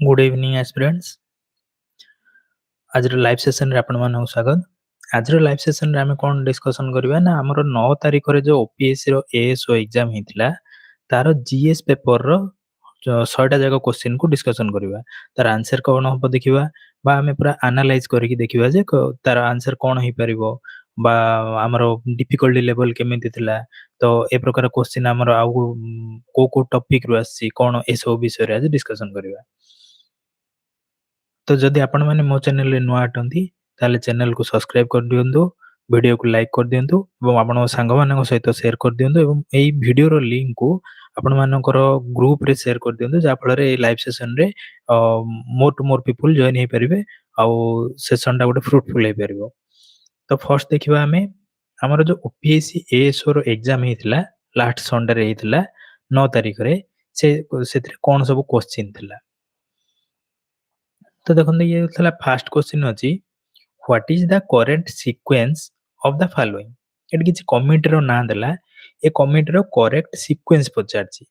Good evening aspirants. आज live session रे आपण मानक स्वागत। आज लाइव सेशन रे आमे कोन डिस्कशन करबा ना हमर 9 तारिख रे जो ओपीएससी रो एएसओ एग्जाम हितला तार जीएस पेपर रो 100टा जागा क्वेश्चन को डिस्कशन करबा। तार आंसर कोन हो देखिबा बा आमे पूरा एनालाइज करके देखिबा जे तार आंसर कोन होई परिबो बा हमर डिफिकल्टी लेवल केमिति थिला। तो ए प्रकार क्वेश्चन हमर आउ को टॉपिक रो आसी कोन ए सब विषय रे आज डिस्कशन करबा। तो जदि आपण माने मो चैनल रे नुआ अटंती ताले चैनल को सब्सक्राइब कर दियंतु, वीडियो को लाइक कर दियंतु एवं आपण संग मानक सहित शेयर कर दियंतु एवं एई वीडियो रो लिंक को आपण मानकर ग्रुप रे शेयर कर दियंतु जा फल रे लाइव सेशन रे more to more people join हे परिबे आउ सेशन टा गोटे फ्रूटफुल हे परिबो। तो फर्स्ट देखिबा हमें हमर जो ओपीएससी एएसओ रो एग्जाम हेतिला लास्ट संडे रे हेतिला 9 तारिख रे सेतिर कोन सब क्वेश्चन थिला। तो देखो ये थला फर्स्ट क्वेश्चन अछि what is the correct sequence of the following. एट किछि कमिटी रो नाम देला ए कमिटी रो करेक्ट सीक्वेंस पचारछि।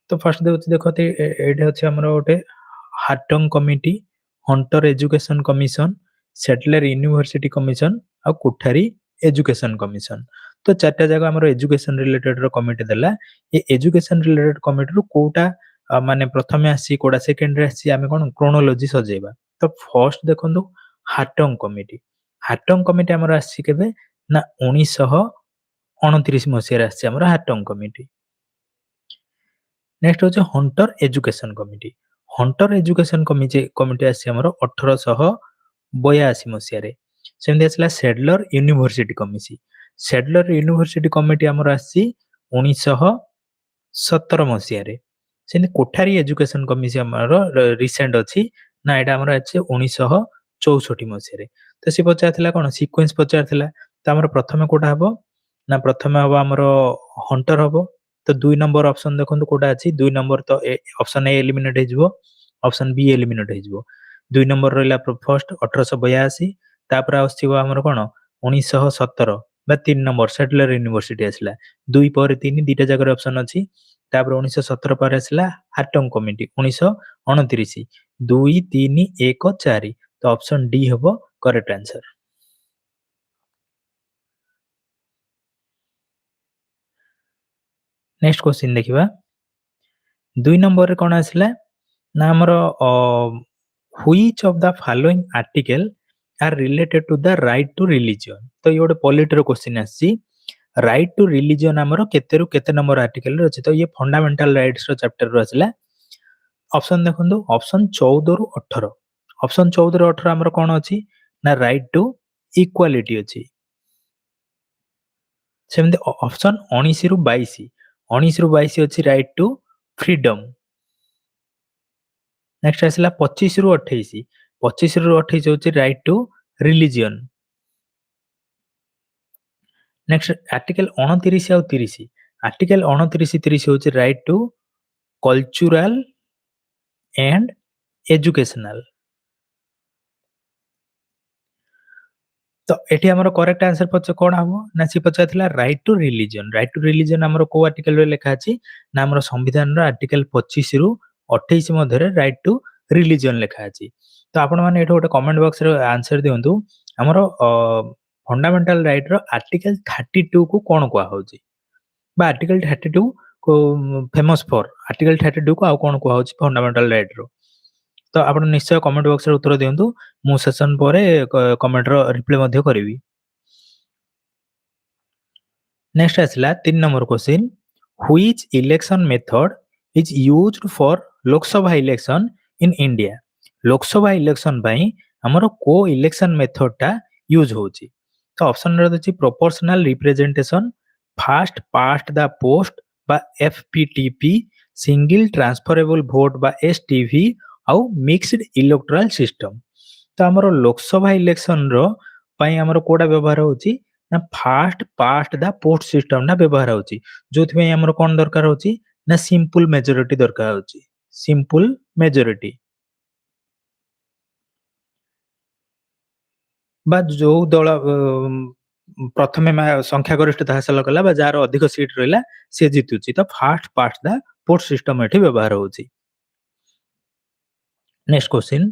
तो फर्स्ट देखो एटे अछि हमर ओटे Hartog committee, Hunter education commission, Sadler university commission आ कोठारी एजुकेशन कमिशन। तो चारटा जगह हमर एजुकेशन रिलेटेड रो कमिटी देला। ए एजुकेशन रिलेटेड कमिटी रो कोटा माने प्रथमे आसी कोडा सेकंड रे आसी आमे कोन क्रोनोलॉजी सजेबा। तो फर्स्ट देखंदु हार्टंग कमिटी। हार्टंग कमिटी हमर आसी केबे ना 1929 मसिया आसी हमर हार्टंग कमिटी। नेक्स्ट होचे Hunter education committee. Hunter education committee आसी हमर 1882 मसिया रे। सेमि आसला Sedler university committee. Sedler university committee हमर आसी 1917 मसिया रे। सेमि कोठारी एजुकेशन कमिशन हमर रिसेंट अछि ना एटा हमर अछि 1964 मसिया रे। तो से पचारथिला कोन सीक्वेंस पचारथिला। तो हमर प्रथमे कोटा हबो ना प्रथमे हबो हमर हंटर हबो। तो 2 नंबर ऑप्शन देखंतु कोटा अछि 2 नंबर तो ऑप्शन ए एलिमिनेट हे जिवो, ऑप्शन बी एलिमिनेट हे जिवो। 2 नंबर रहला फर्स्ट 1882 तापर आछिबो हमर कोन 1917 बा 3 नंबर सेटलर यूनिवर्सिटी आसला। 2 पर 3 दुटा जगह ऑप्शन अछि। तापर 1917 पर आसला हार्टंग कमिटी 1929 2 3 1 4। तो ऑप्शन डी हबो करेक्ट आंसर। नेक्स्ट क्वेश्चन देखिबा 2 नंबर रे कोन आसला ना हमर which of the following article are related to the right to religion. तो ये गोटे पॉलिटी रो क्वेश्चन आसी राइट टू रिलीजन हमर केतेरु केते नंबर आर्टिकल रे अछि। तो ये फंडामेंटल राइट्स रो चैप्टर रो आसला। ऑप्शन देखंतु ऑप्शन 14 रु 18। ऑप्शन 14 रु 18 हमर कोन अछि ना राइट टू इक्वालिटी अछि। सेमते ऑप्शन 19 रु 22 19 रु 22 अछि राइट टू फ्रीडम। नेक्स्ट आसला 25 रु 28 25 रु 28 होछि right to religion. Next article 29 और 30 आर्टिकल 29 30 होछि right to cultural and educational. तो एठी हमर करेक्ट आंसर पछ कोन हबो ना सी पछाथिला right to religion. Right to religion हमर को आर्टिकल रे लेखा अछि ना हमर संविधान रो आर्टिकल 25 रु 28 मध्ये रे राइट टू रिलीजन लेखा अछि। तो आपण माने एठी गोटे कमेंट बॉक्स रे आंसर दियंतु हमर फंडामेंटल राइट रो आर्टिकल 32 को कोन कोआ होछि बा आर्टिकल 32 को फेमस फॉर आर्टिकल 32 को आ कोन कोआ होछि फंडामेंटल राइट रो। तो आपण निश्चय कमेंट बॉक्स रे उत्तर दियंतु मु सेशन परे कमेंट रो रिप्लाई मध्ये करिवि। नेक्स्ट आसला 3 number question which election method is used for Lok Sabha election in India. Lok Sabha election पई हमर को इलेक्शन मेथड टा यूज होछि। तो ऑप्शन रे अछि proportional representation, fast past the post बा एफपीटीपी, सिंगल ट्रांसफरेबल वोट बा एसटीवी आउ मिक्स्ड इलेक्टोरल सिस्टम। तो हमर लोकसभा इलेक्शन रो पई हमर कोडा व्यवहार होछि ना fast past the post system ना व्यवहार होछि। जोथि में हमर कोन दरकार होछि ना सिंपल मेजॉरिटी दरकार होछि। सिंपल मेजॉरिटी बा जो दल प्रथमे संख्या गरिष्ठता हासिल कला बा जार अधिक सीट रहला से जितुछि। तो first past the post system एठी व्यवहार होछि। Next question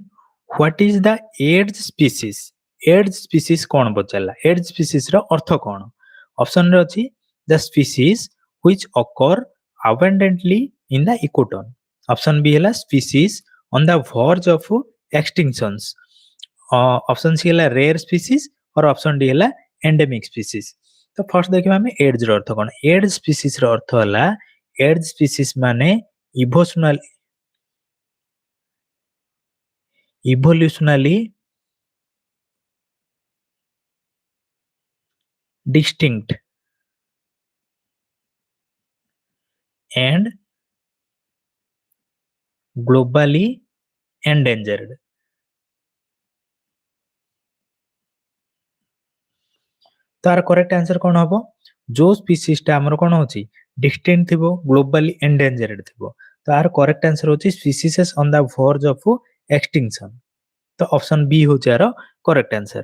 what is the edge species edge species कौन पचारा एज स्पीसीज रो अर्थ कौन ऑप्शन रे अछि the species which occur abundantly in the ecotone option B हैला species on the verge of extinctions option C हैला रेयर स्पीसीज और option D हैला endemic species तो फर्स्ट देखिबा हमें एज रो अर्थ कौन एज स्पीसीज रो अर्थ हैला एज स्पीसीज माने evolutionally distinct and globally endangered तार करेक्ट आंसर कौन हम जो स्पीसीज टा हमर कौन होची डिस्टिंक्ट थिबो ग्लोबली एंडेंजर्ड थिबो तार करेक्ट आंसर होची species on the verge of extinction तो ऑप्शन बी होची यार करेक्ट आंसर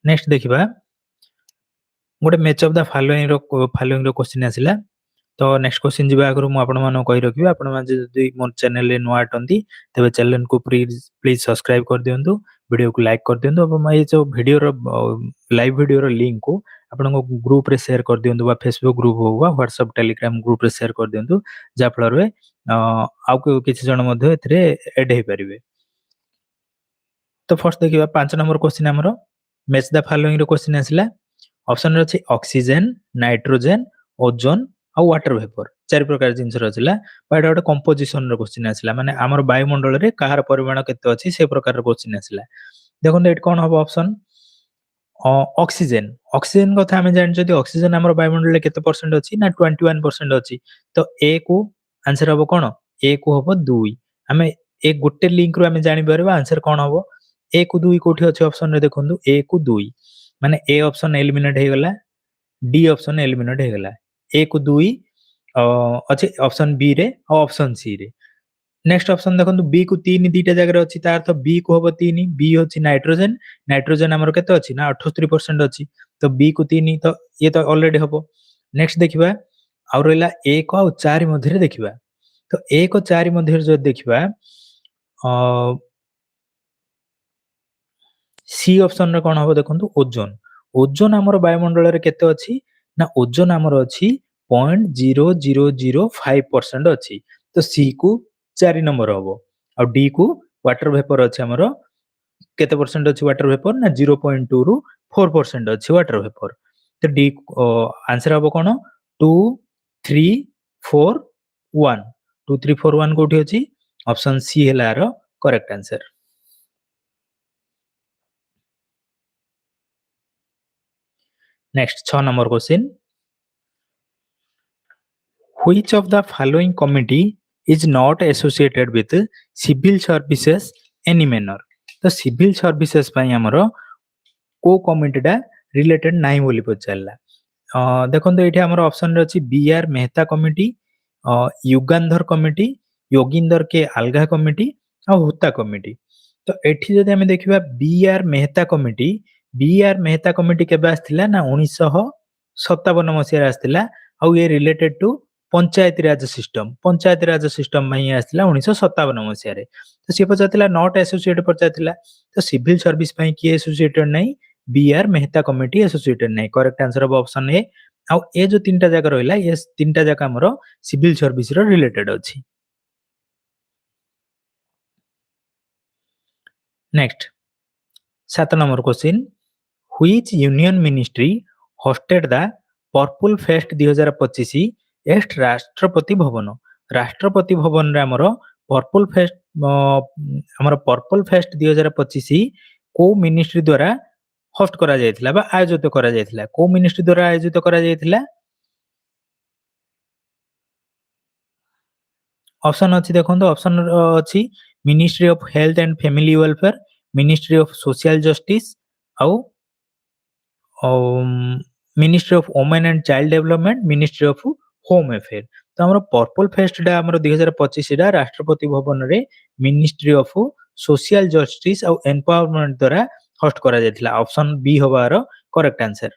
नेक्स्ट देखिबा गोटे मैच ऑफ द फॉलोइंग रो क्वेश्चन आसिला तो नेक्स्ट क्वेश्चन जीवा आगु मु आपण मानो कहि रखिबे आपण मान जदि मोर चैनल रे नुआ अटंती तबे चैनल को प्लीज सब्सक्राइब कर दियंतु वीडियो को लाइक कर दियंतु अब मैं जो वीडियो रो लाइव वीडियो रो लिंक को आपण को ग्रुप रे शेयर कर दियंतु बा फेसबुक ग्रुप हो बा व्हाट्सएप टेलीग्राम ग्रुप रे शेयर कर दियंतु जा फल रे आ किछि जण मध्ये एथरे ऐड हे परिबे तो फर्स्ट देखिबा 5 नंबर क्वेश्चन हमरो मैच द फॉलोइंग रो क्वेश्चन आसिला ऑप्शन रे अछि ऑक्सीजन नाइट्रोजन ओजोन आ वाटर वेपर चार प्रकार जिनस रचिला बट गोटे कंपोजिशन रो क्वेश्चन आसिला माने हमर वायुमंडल रे कहार परिमाण केते अछि से प्रकार रो क्वेश्चन आसिला देखो एट कोन हबो ऑप्शन ऑक्सीजन ऑक्सीजन कथा हमें जान जदि ऑक्सीजन हमर वायुमंडल रे केते परसेंट अछि ना 21% अछि तो ए को आंसर हबो कोन ए को हबो 2 हमें एक गोटे लिंक रो हमें जानि परबा आंसर कोन हबो ए को 2 कोठी अछि ऑप्शन रे देखंतु ए को 2 माने ए ऑप्शन एलिमिनेट हे गला डी ऑप्शन एलिमिनेट हे गला ए को 2 अच्छे ऑप्शन बी रे और ऑप्शन सी रे नेक्स्ट ऑप्शन देखंतु बी को 3 दीटा जगह अछि तार अर्थ बी को हबो 3 बी होछि नाइट्रोजन नाइट्रोजन हमर केते अछि ना 78% अछि तो बी को 3 तो ये तो ऑलरेडी हबो नेक्स्ट देखिबा और रहला 1 और 4 मध्ये रे देखिबा तो 1 और 4 मध्ये रे जो देखिबा सी ऑप्शन रे कोन हबो देखंतु ओजोन ओजोन हमर वायुमंडल रे केते अछि ना ओजोन हमर अछि 0.0005% अछि तो सी को 4 नंबर हबो और डी को वाटर वेपर अछि हमर केते परसेंट अछि वाटर वेपर ना 0.2 रु 4% अछि वाटर वेपर तो डी आंसर हबो कोन 2 3 4 1 2 3 4 1 कोठी अछि ऑप्शन सी हेला रो correct answer next 6 number question which of the following committee is not associated with civil services any manner तो civil services पई हमरो को कमिटीटा रिलेटेड नाही बोली पचारला देखंतु एठी हमर ऑप्शन रे अछि B R Mehta committee Yugandhar committee Yoginder K Alagh committee आ हुत्ता कमिटी तो एठी जदि हम देखिबा बी आर मेहता कमिटी केबे आस्थिला ना 1957 मसिया आस्थिला आ ये related to panchayat raj system में ही आस्थिला 1957 मसिया रे तो सी पचारथिला नॉट एसोसिएट पचारथिला तो सिविल सर्विस पई की एसोसिएटेड नहीं B R Mehta committee associated नहीं correct answer of option A आ ए जो तीनटा जगह रहला ये तीनटा जगह हमरो सिविल सर्विस रो रिलेटेड अछि नेक्स्ट 7 number question which union ministry hosted the purple fest 2025 एस्ट राष्ट्रपति भवन रे हमरो पर्पल फेस्ट 2025 को मिनिस्ट्री द्वारा होस्ट करा जायथिला बा आयोजित करा जायथिला को मिनिस्ट्री द्वारा आयोजित करा जायथिला ऑप्शन अछि देखंतु ऑप्शन अछि ministry of health and family welfare ministry of social justice आउ ministry of women and child development ministry of home affair तो हमर पर्पल फेस्ट डा हमर 2025 डा राष्ट्रपति भवन रे मिनिस्ट्री ऑफ सोशल जस्टिस और एम्पावरमेंट द्वारा होस्ट करा जायथिला ऑप्शन बी होबार correct answer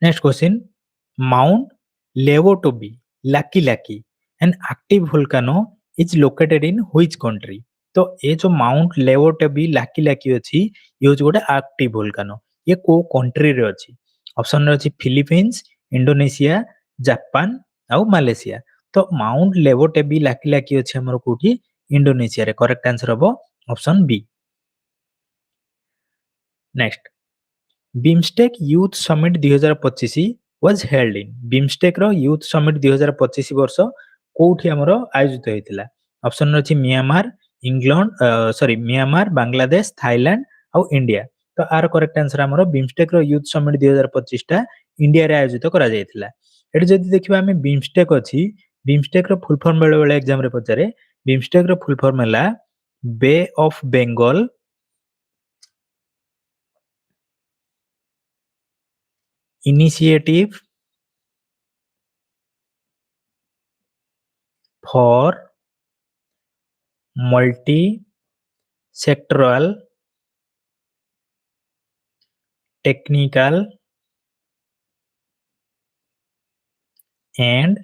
next question Mount Lewotobi Laki an active volcano is located in which country. तो ये जो माउंट लेवोटोबी लाकी अछि ये हूँ गोटे एक्टिव वोल्केनो ये को कंट्री रे अछि। ऑप्शन रे अछि फिलीपींस इंडोनेशिया जापान आउ मालेशिया। तो माउंट लेवोटोबी लाकी अछि हमर कोठी इंडोनेशिया रे। करेक्ट आंसर हबो option B. Next BIMSTEC youth summit 2025 was held in. BIMSTEC रो यूथ समिट 2025 वर्ष कोठी हमर आयोजित होइतिला। ऑप्शन अछि म्यांमार म्यांमार बांग्लादेश थाईलैंड आउ इंडिया। तो आर करेक्ट आंसर हमर बिमस्टेक रो यूथ समिट 2025 टा इंडिया रे आयोजित करा जायतिला। एठी जदि देखिबा हमें बिमस्टेक अछि बिमस्टेक रो फुल फॉर्म बेले बेले एग्जाम रे पचारे। बिमस्टेक रो फुल फॉर्म हैला bay of Bengal initiative for multi sectoral technical and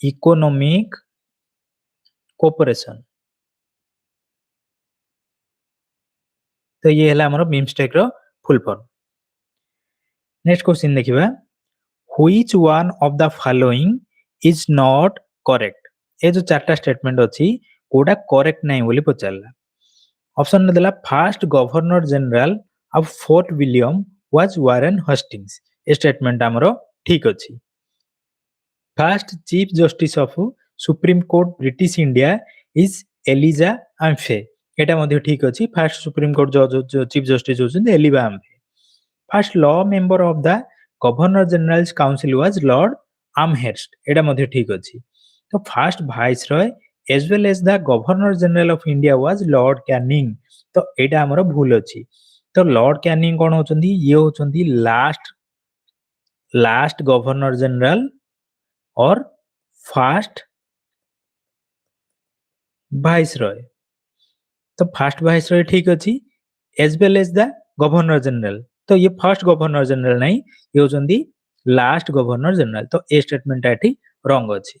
economic cooperation. तो ये हैला हमर बिमस्टेक रो फुल फॉर्म। नेक्स्ट क्वेश्चन देखिबा which one of the following is not correct. ए जो चारटा स्टेटमेंट अछि कोडा करेक्ट नै बोली पचारला। ऑप्शन देला first governor general of Fort William was Warren Hastings. ए स्टेटमेंट हमरो ठीक अछि। First chief justice of supreme Court British India is Elijah Impey. एटा मध्ये ठीक अछि। फर्स्ट सुप्रीम कोर्ट जज चीफ जस्टिस होछन Elijah Impey. First law member of the governor general's council was Lord Amherst. एटा मध्ये ठीक अछि। तो first viceroy as well as the governor general of India was Lord Canning. तो एटा हमरो भूल अछि। तो लॉर्ड कैनिंग कोन होचंदी ये होचंदी लास्ट गवर्नर जनरल और फर्स्ट वाइसरॉय। तो फर्स्ट वाइसरॉय ठीक अछि as well as the governor general. तो ये फर्स्ट गवर्नर जनरल नहीं ये होचंदी लास्ट गवर्नर जनरल। तो ए स्टेटमेंट एठी रॉन्ग अछि।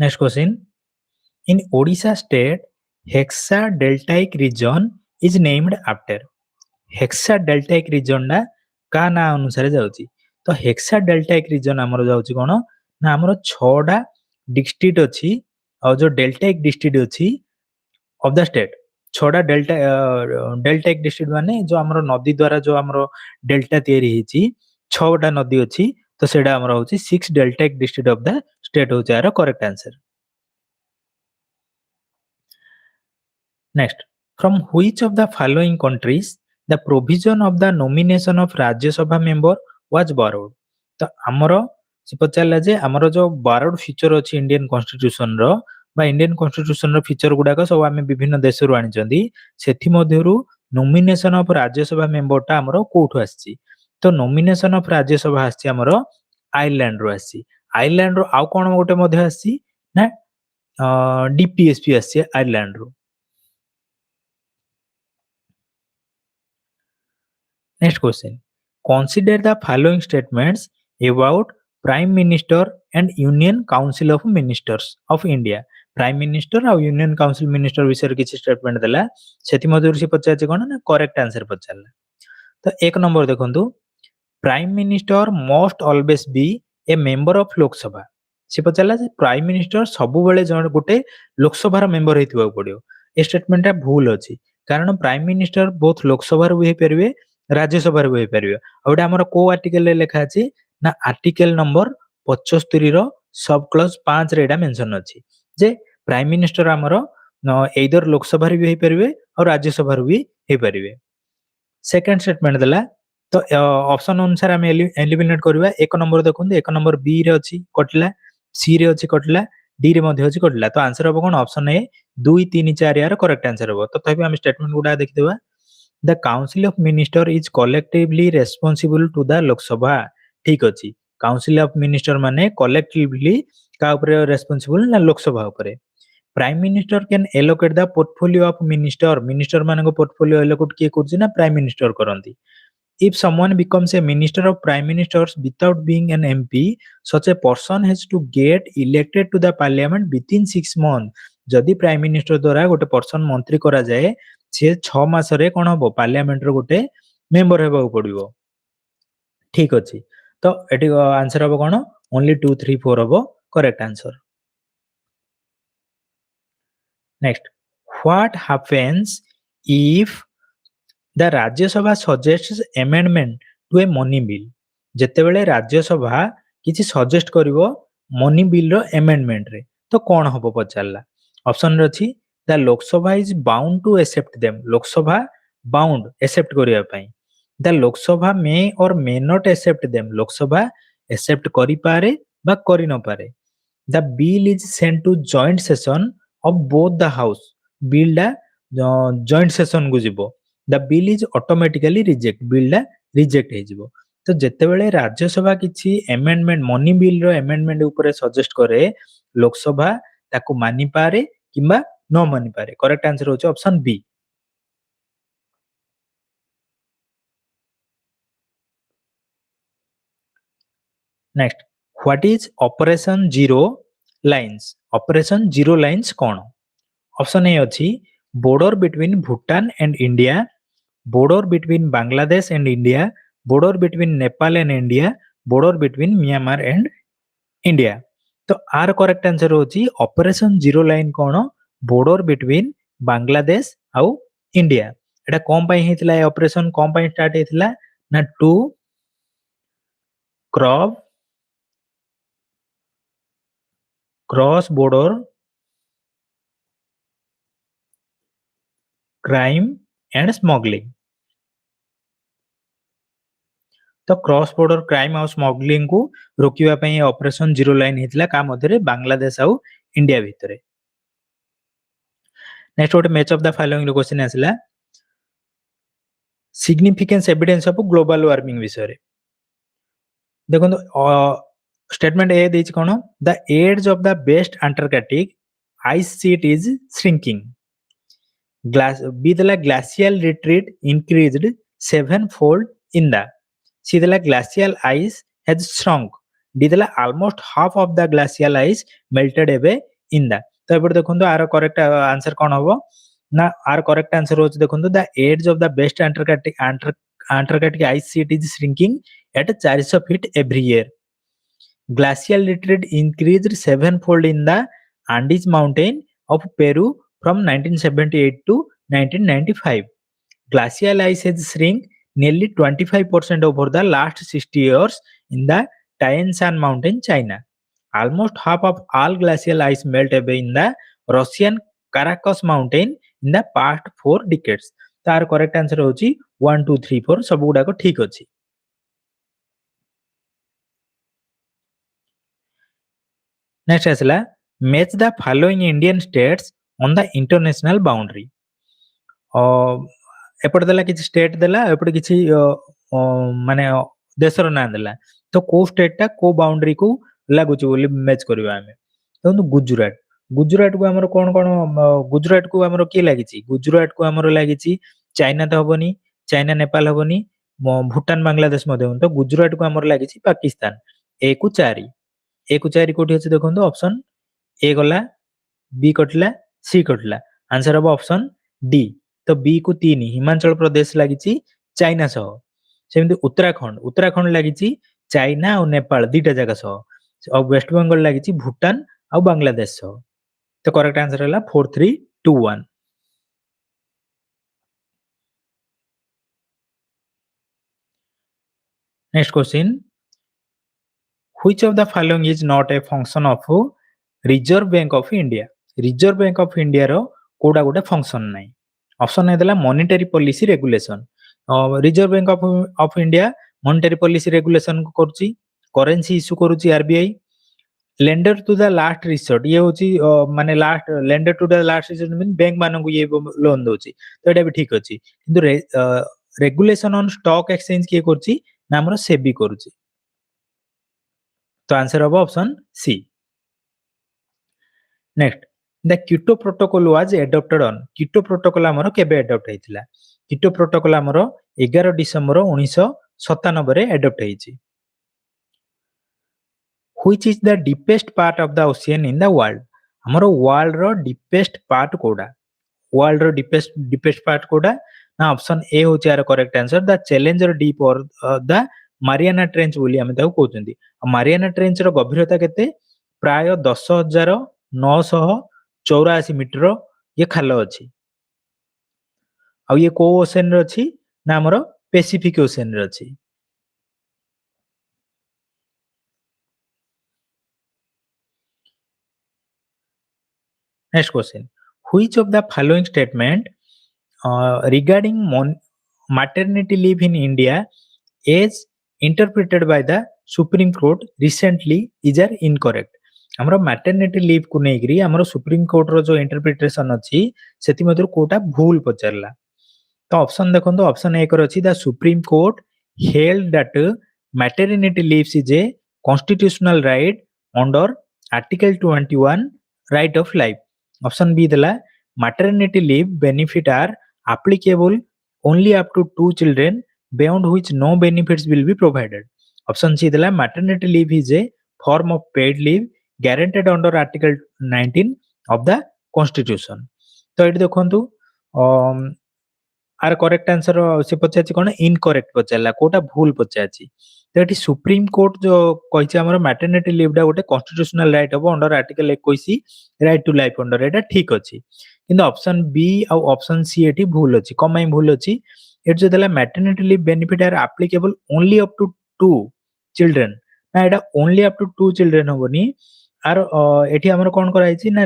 Next question in Odisha state hexa deltaic region is named after। Hexa deltaic region ना का ना अनुसार जाउची। तो हेक्सा डेल्टाइक region हमरो जाउची कोन ना हमरो 6टा डिस्ट्रिक्ट अछि और जो डेल्टाइक डिस्ट्रिक्ट अछि ऑफ द स्टेट 6टा डेल्टाइक डिस्ट्रिक्ट माने जो हमरो नदी द्वारा जो हमरो डेल्टा तयारी हिची 6टा नदी अछि। तो सेडा हमरो होची 6 deltaic district of the state होची आरो correct answer. Next, from which of the following countries the provision of the nomination of Rajya Sabha member was borrowed। तो हमरो से पचारला जे हमरो जो borrowed फीचर अछि इंडियन कॉन्स्टिट्यूशन रो बा इंडियन कॉन्स्टिट्यूशन रो feature गुडाक सब आमे विभिन्न देश रु आनि चंदी। सेथि मध्यरु नोमिनेशन ऑफ राज्यसभा मेंबर टा हमरो कोठु आछि। तो नोमिनेशन ऑफ राज्यसभा आछि हमरो आयरलैंड रो आछि। आयरलैंड रो आउ कोन गोटे मध्ये आछि ना डीपीएसपी आछि Ireland row. Next question. Consider the following statements about Prime Minister and Union Council of Ministers of India। Prime Minister और Union Council Minister विषय किसी स्टेटमेंट देला सेति मधुर से पचाचे कोन ना करेक्ट आंसर पचारला। तो एक नंबर देखंतु prime minister must always be A member of Lok Sabha. से पचारला जे प्राइम मिनिस्टर सबु बेले जण गोटे लोकसभा रो मेंबर हेतिबा पड़ियो। ए स्टेटमेंट भूल अछि कारण प्राइम मिनिस्टर बोथ लोकसभा रो हे परिवे राज्यसभा रो हे परिवे। ओडा हमर को आर्टिकल रे लेखा अछि ना आर्टिकल नंबर 75 रो सब क्लॉज 5 रे एडा मेंशन अछि जे प्राइम मिनिस्टर हमर एइदर लोकसभा रे भी हे परिवे और राज्यसभा रो भी हे परिवे। सेकंड स्टेटमेंट देला तो ऑप्शन अनुसार हम एलिमिनेट करबा। एक नंबर देखुन एक नंबर बी रे अछि कटला सी रे अछि कटला डी रे मध्ये अछि कटला तो आंसर हो कोन ऑप्शन ए 2 3 4 यार करेक्ट आंसर हो तथापि हम स्टेटमेंट गुडा देखिदेबा the council of minister is collectively responsible to the Lok Sabha ठीक अछि काउंसिल ऑफ मिनिस्टर माने कलेक्टिवली का ऊपर रेस्पोंसिबल ना लोकसभा ऊपर prime minister can allocate the portfolio of minister मानको पोर्टफोलियो एलोकेट किए करछि ना प्राइम मिनिस्टर करंती if someone becomes a minister of prime ministers without being an MP such a person has to get elected to the parliament within 6 months जदि prime minister द्वारा गोटे person मंत्री करा जाए से 6 मास रे कोन हबो पार्लियामेंट रो गोटे मेंबर हेबाउ पड़िबो ठीक अछि तो एटी आंसर हबो कोन ओनली 2 3 4 हबो correct answer next what happens if the Rajya Sabha suggests amendment to a money bill जेतेबेले राज्यसभा किछि सजेस्ट करिवो मनी बिल रो एमेंडमेंट रे तो कोन हबो पचारला ऑप्शन रे अछि the Lok Sabha is bound to accept them Lok Sabha bound accept करिया पई the Lok Sabha may or may not accept them Lok Sabha accept करि पारे बा करि न पारे the bill is sent to joint session of both the house bill दा जॉइंट सेशन को जिवो the bill is automatically reject bill दा रिजेक्ट हे जिवो तो जेतेबेले राज्यसभा किछि एमेंडमेंट मनी बिल रो एमेंडमेंट ऊपर सजेस्ट करे लोकसभा ताको मानि पारे किबा न मानि पारे करेक्ट आंसर होछ option B next what is operation zero lines कोन ऑप्शन ए अछि border between Bhutan and India border between Bangladesh and India, border between Nepal and India, border between Myanmar and India. तो are correct answer होची operation zero line कोन border between Bangladesh आउ India एटा कोन पई हेतला operation कोन पई start हेतला ना to cross border crime and smuggling तो cross border crime और smuggling को रोकिबा पई ऑपरेशन जीरो लाइन हेतला का मध्ये बांग्लादेश आउ इंडिया भितरे नेक्स्ट गोटे match of the following question आसला significance evidence of global warming विषय रे देखो स्टेटमेंट ए देछि कोन the edge of the best Antarctic ice sheet is shrinking बी देला glacial retreat increased 7-fold in the C देला glacial ice has shrunk D देला almost half of the glacial ice melted away in the तो एबड देखंतु are correct answer कोन होबो ना are correct answer होच देखंतु the edge of the best Antarctic ice sheet is shrinking at 400 feet every year glacial retreat increased 7-fold in the Andes mountain of Peru from 1978 to 1995 glacial ice has shrink nearly 25% over the last 60 years in the Tianshan mountain, China. Almost half of all glacial ice melt away in the Russian Caracas mountain in the past 4 decades. तार correct answer होची 1 2 3 4 सब गुडा को ठीक अछि next आसला match the following Indian states on the international boundary एपट देला किछि स्टेट देला एपट किछि माने देशर ना देला तो को स्टेट ता को बाउंड्री को लागुची बोली मैच करबा हमें तो गुजरात को हमर कोन कोन गुजरात को हमर की लागिची गुजरात को हमर लागिची चाइना तो हबनी चाइना नेपाल हबनी भूटान बांग्लादेश मध्ये तो गुजरात को हमर लागिची पाकिस्तान ए को 4 कोठी अछि देखंतो ऑप्शन ए गला बी कटला सी कटला आंसर अब ऑप्शन डी तो बी को 3 हिमाचल प्रदेश लागिची चाइना सह सेमि उत्तराखंड लागिची चाइना और नेपाल दीटा जगह सह और वेस्ट बंगाल लागिची भूटान और बांग्लादेश सह तो करेक्ट आंसर हला 4 3 2 1 next question which of the following is not a function of Reserve Bank of India Reserve Bank of India रो कोडा गोटे फंक्शन नाही ऑप्शन ए देला monetary policy regulation Reserve Bank of India monetary policy regulation को करची currency issue करूची RBI lender to the last resort ये होची माने last lender to the last resort mean bank मानकु ये लोन दोची तो एटा भी ठीक अछि किंतु रेगुलेशन ऑन स्टॉक एक्सचेंज के करची ना हमर सेबी करची तो आंसर हो option C next the Kyoto protocol was adopted on Kyoto protocol हमर केबे एडॉप्ट हेतिला क्यूटो प्रोटोकॉल हमर 11 डिसेंबर 1997 रे एडॉप्ट हेची which is the deepest part of the ocean in the world हमर वर्ल्ड रो डीपेस्ट पार्ट कोडा world रो deepest part कोडा ना option A होची यार correct answer the challenger deep और द मारियाना ट्रेंच बोली हम ताको कहउचंदी मारियाना ट्रेंच रो गभीरता केते प्राय 10,984 मीटर ये खाल अछि आ ये को ओशन रे अछि ना हमर पैसिफिक ओशन रे अछि Next question. Which of the following statement regarding maternity leave in India as interpreted by the Supreme Court recently is are incorrect? हमरो मैटरनिटी लीव को नेगरी हमरो सुप्रीम कोर्ट रो जो इंटरप्रिटेशन अछि सेति मधुर कोटा भूल पचरला तो ऑप्शन देखंतो ऑप्शन 1 रो अछि the supreme court held that maternity leaves is a constitutional right under article 21 right of life option B दिला maternity leave benefit are applicable only up to 2 children beyond which no benefits will be provided option c दिला maternity leave is a form of paid leave guaranteed under article 19 of the constitution तो एठी देखंतु are correct answer से पचाची कोन incorrect पचाला Kota भूल पचाची तो एठी supreme court जो कहिছে हमर मैटरनिटी लीव डा गोटे कॉन्स्टिट्यूशनल राइट हो under article 21 right to life under एटा ठीक अछि किंतु ऑप्शन बी और ऑप्शन सी एठी भूल अछि कमाई भूल अछि एट जो देला maternity leave benefit are applicable only up to 2 children ना एटा ओनली अप टू 2 चिल्ड्रन होबनी आर एठी हमर कोन कराइछि ना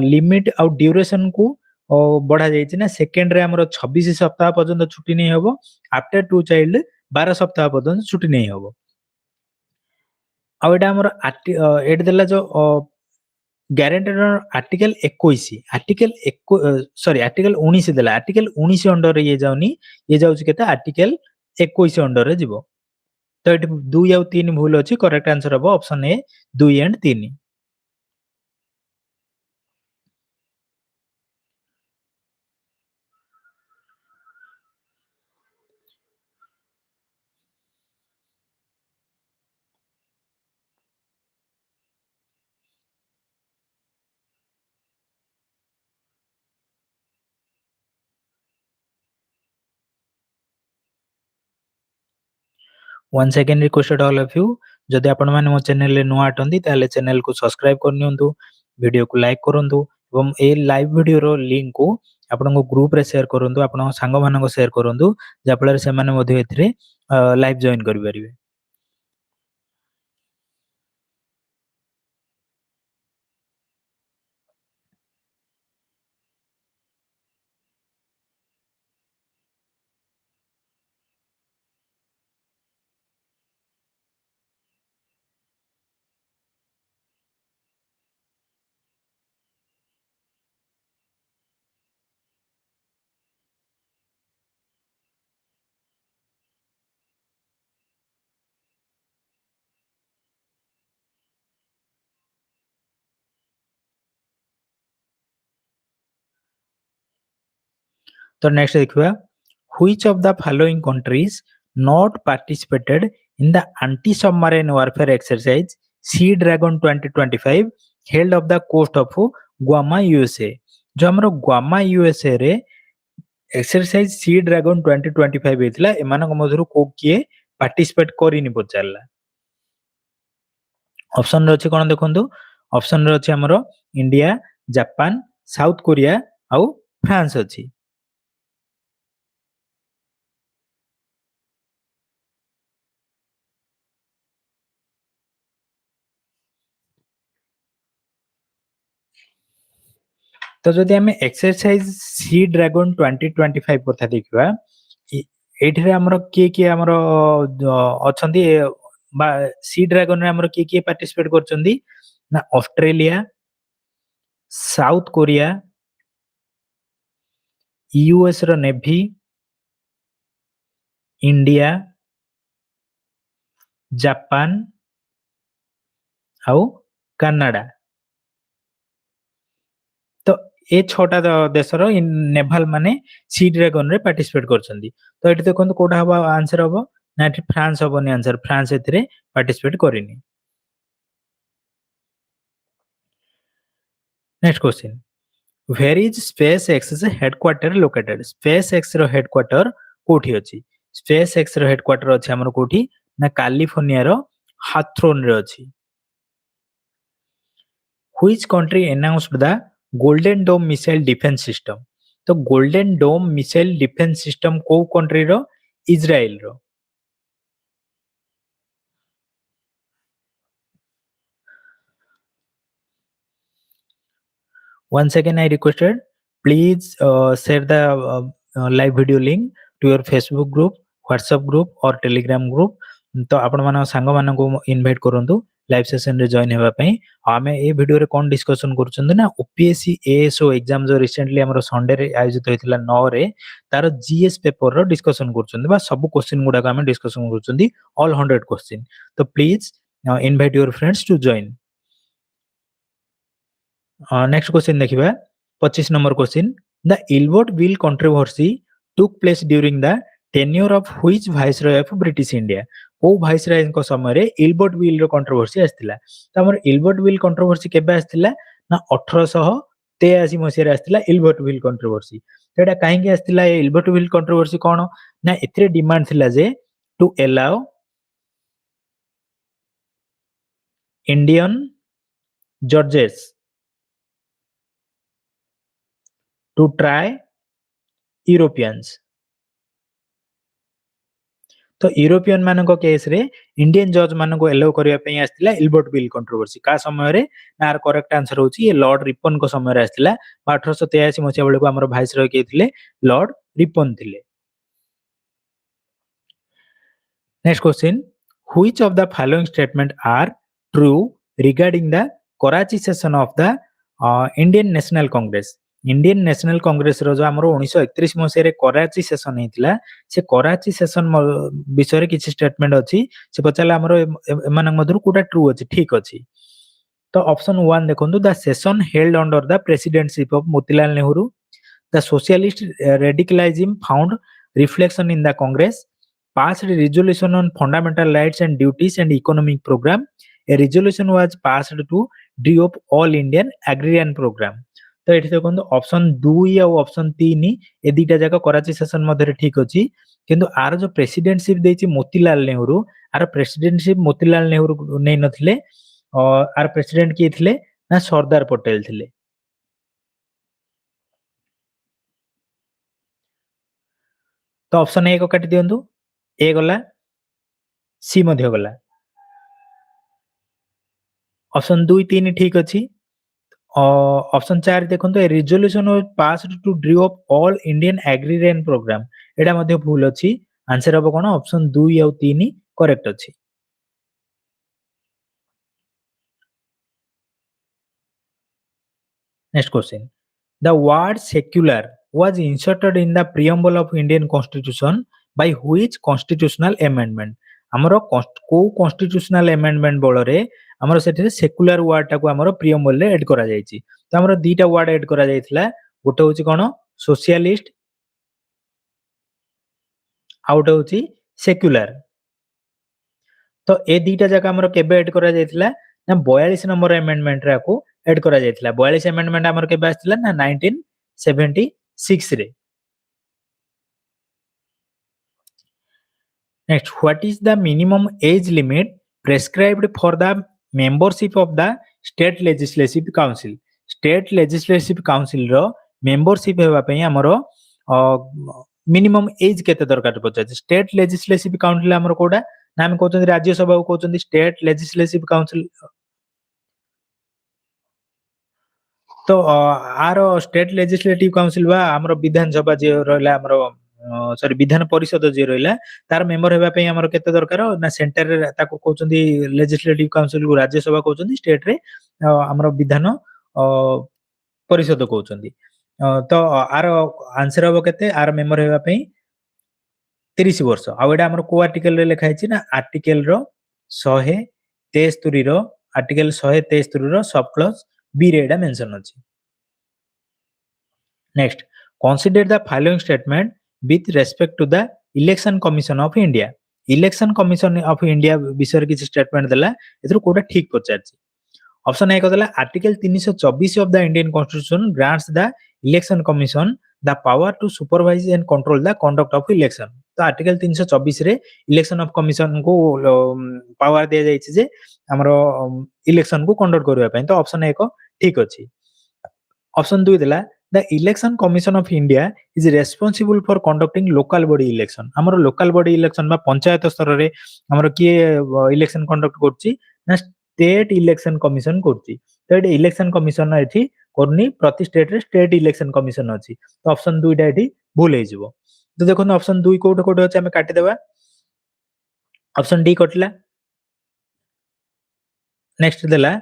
लिमिट और ड्यूरेशन को बढ़ा जाइछि ना सेकंड रे हमर 26 सप्ताह पर्यंत छुट्टी नै होबो आफ्टर 2 चाइल्ड 12 सप्ताह पर्यंत छुट्टी नै होबो आ एटा हमर एट देला जो guaranteed article 21 article sorry article 19 देला आर्टिकल 19 अंडर ये जाउनी ये जाउछि केता आर्टिकल 21 अंडर रे जिवो तो एट 2 और 3 भूल अछि करेक्ट आंसर हो option A 2 and 3 once again requested all of you जदि आपण माने मो चैनल रे नुआ अटंदी ताले चैनल को सब्सक्राइब करनियंतु वीडियो को लाइक करंतु एवं ए लाइव वीडियो रो लिंक को आपण को ग्रुप रे शेयर करंतु आपण संग मानन को शेयर करंतु जा फल से माने मध्ये एथिरे लाइव जॉइन करि परिबे तो नेक्स्ट देखिबा which of the following countries not participated in the anti submarine warfare exercise Sea Dragon 2025 held off the coast of Guam USA जो हमरो Guam USA रे एक्सरसाइज सी ड्रैगन 2025 हेतला एमानक मधुर को किए पार्टिसिपेट करिनि पचारला ऑप्शन रे अछि कोन देखंतु ऑप्शन रे अछि हमरो इंडिया जापान साउथ कोरिया आउ फ्रांस अछि तो जदि हमें एक्सरसाइज सी ड्रैगन 2025 कथा देखिबा एठरे हमरो के हमरो अछंती बा सी ड्रागन रे हमर किए पार्टिसिपेट करछंदी ना ऑस्ट्रेलिया, साउथ कोरिया, यूएस रो नेवी, इंडिया, जापान आउ कनाडा। तो ए छटा देशर नेभाल माने सी ड्रागन रे पार्टिसिपेट करछंदी। तो एठी देखंतु कोडा हबा आंसर हबो ना एठी फ्रांस हबोनी आंसर, फ्रांस एथिरे पार्टिसिपेट करिनी। Next question, where is SpaceX headquarter located? SpaceX रो हेडक्वार्टर कोठी अछि? स्पेस एक्स रो हेडक्वार्टर अछि हमर कोठी ना कैलिफोर्निया रो हाथ्रोन रे अछि। Which country announced the Golden Dome missile defense system? तो golden dome missile defence system को कंट्री रो? इजराइल रो। Once again, I requested, please share the live video link to your Facebook group, WhatsApp group or Telegram group. तो आपण मान सांग मान को इनवाइट करंतु लाइव सेशन रे जॉइन हेबा पई। आमे ए वीडियो रे कोन डिस्कशन करूछन ना ओपीएससी एएसओ एग्जाम जो रिसेंटली हमरो संडे रे आयोजित होइतिला 9 रे तार जीएस पेपर रो डिस्कशन करूछन बा सब क्वेश्चन गुडा आमे डिस्कशन करूछन ऑल 100 क्वेश्चन। तो please invite your friends to join. Next question देखिबा 25 number question, the Ilbert bill controversy took place during the tenure of which viceroy of British India? को वाइसरॉय को समय रे इलबर्ट बिल रो controversy आस्तिला? त हमर Ilbert bill controversy केबे आस्तिला ना 1883 मसिया रे आस्तिला इलबर्ट बिल कंट्रोवर्सी। एटा काहे के आस्तिला ए इलबर्ट बिल कंट्रोवर्सी कोन ना एथिरे डिमांड थिला जे टू अलाउ इंडियन जजेस to try Europeans। तो यूरोपियन मानक केस रे इंडियन जज मानक एलो करिया पई आस्तिला इलबर्ट बिल कंट्रोवर्सी का समय रे नार करेक्ट आंसर होची ये लॉर्ड रिपन को समय रे आस्तिला 1883 मसिया बेले को हमर वाइसरॉय के थिले लॉर्ड रिपन थिले। Next question, which of the following statement are true regarding the Karachi session of the Indian National Congress? Indian National Congress रो जो हमरो 1931 मसिया रे कराची सेशन हेतिला से कराची सेशन विषय रे किछि स्टेटमेंट अछि से पचाला हमरो एमानक मधुर कोटा ट्रू अछि ठीक अछि। तो ऑप्शन 1 देखंतु, the session held under the presidentship of Motilal Nehru, the socialist radicalism found reflection in the congress, passed resolution on fundamental rights and duties and economic program, a resolution was passed to draw up all indian agrarian program। तो एठी देखंतु option 2 या option 3 ए दीटा जाका Karachi session मध्ये ठीक अछि, किंतु are जो प्रेसिडेंटशिप देछि मोतीलाल नेहरू, आर प्रेसिडेंटशिप मोतीलाल नेहरू नै नथिले, आर प्रेसिडेंट किए थिले ना सरदार पटेल थिले। तो ऑप्शन ए को काटि दियंतु, ए गला, सी मध्ये गला, ऑप्शन 2 3 ठीक अछि। ऑप्शन 4 देखंतु, a resolution was passed to draw up all Indian agrarian programme, एडा मध्ये भूल अछि। आंसर हबो कोन ऑप्शन 2 और 3 करेक्ट अछि। Next question, the word secular was inserted in the preamble of Indian Constitution by which constitutional amendment? हमरो को constitutional amendment बଳରେ हमरो सेठी secular word टाको हमरो preamble रे ऐड करा जायछि। तो हमरो दीटा वर्ड ऐड करा जायथिला, गोटे होछि कोन सोशलिस्ट, आ गोटे होछि सेक्युलर। तो ए दीटा जगह हमरो केबे ऐड करा जायथिला ना 42 नंबर अमेंडमेंट रे को ऐड करा जायथिला। 42 अमेंडमेंट हमरो केबे आस्तिला ना 1976 रे। Next, what is the minimum age limit prescribed for the membership of the state legislative council? State legislative council row membership हेबा पई हमरो मिनिमम एज केते दरकार पचाछि। स्टेट लेजिस्लेटिव काउंसिल हमरो कोडा ना हम कहउछन राज्य सभा को कहउछन स्टेट लेजिस्लेटिव काउंसिल। तो आरो स्टेट लेजिस्लेटिव काउंसिल बा हमरो विधान सभा जे रहला हमरो सॉरी विधान परिषद जे रहिला तार मेंबर हेबा पई हमर केते दरकार ना सेंटर रे ताको कहउचंदी लेजिस्लेटिव काउंसिल को राज्यसभा कहउचंदी स्टेट रे हमर विधान परिषद कहउचंदी तो आर आंसर हबो केते आर मेंबर हेबा पई 30 वर्ष आ एटा हमर को आर्टिकल रे लिखा हिची ना आर्टिकल रो 173 रो आर्टिकल 173 रो सब क्लॉज बी रे एटा मेंशन अछि next consider the following statement with respect to the election commission of india election commission of india विषय किसी स्टेटमेंट देला एथरो कोटा ठीक पचारछि ऑप्शन ए कहला article 324 of the Indian constitution grants the election commission the power to supervise and control the conduct of election तो article 324 रे election of commission को power दिया जायछि जे हमरो इलेक्शन को कंडक्ट करबा पय तो ऑप्शन ए को ठीक अछि ऑप्शन 2 देला the election commission of india is responsible for conducting local body election हमर local body election बा पंचायत स्तर रे हमर की इलेक्शन कंडक्ट करछि ना स्टेट इलेक्शन कमिशन करछि तो एटे इलेक्शन कमिशन एठी करनी प्रति स्टेट रे स्टेट इलेक्शन कमिशन अछि तो ऑप्शन 2 टा एठी भूल हे जिवो तो देखो ऑप्शन 2 कोड कोड अछि हमें काटि देबा ऑप्शन डी कटला नेक्स्ट देला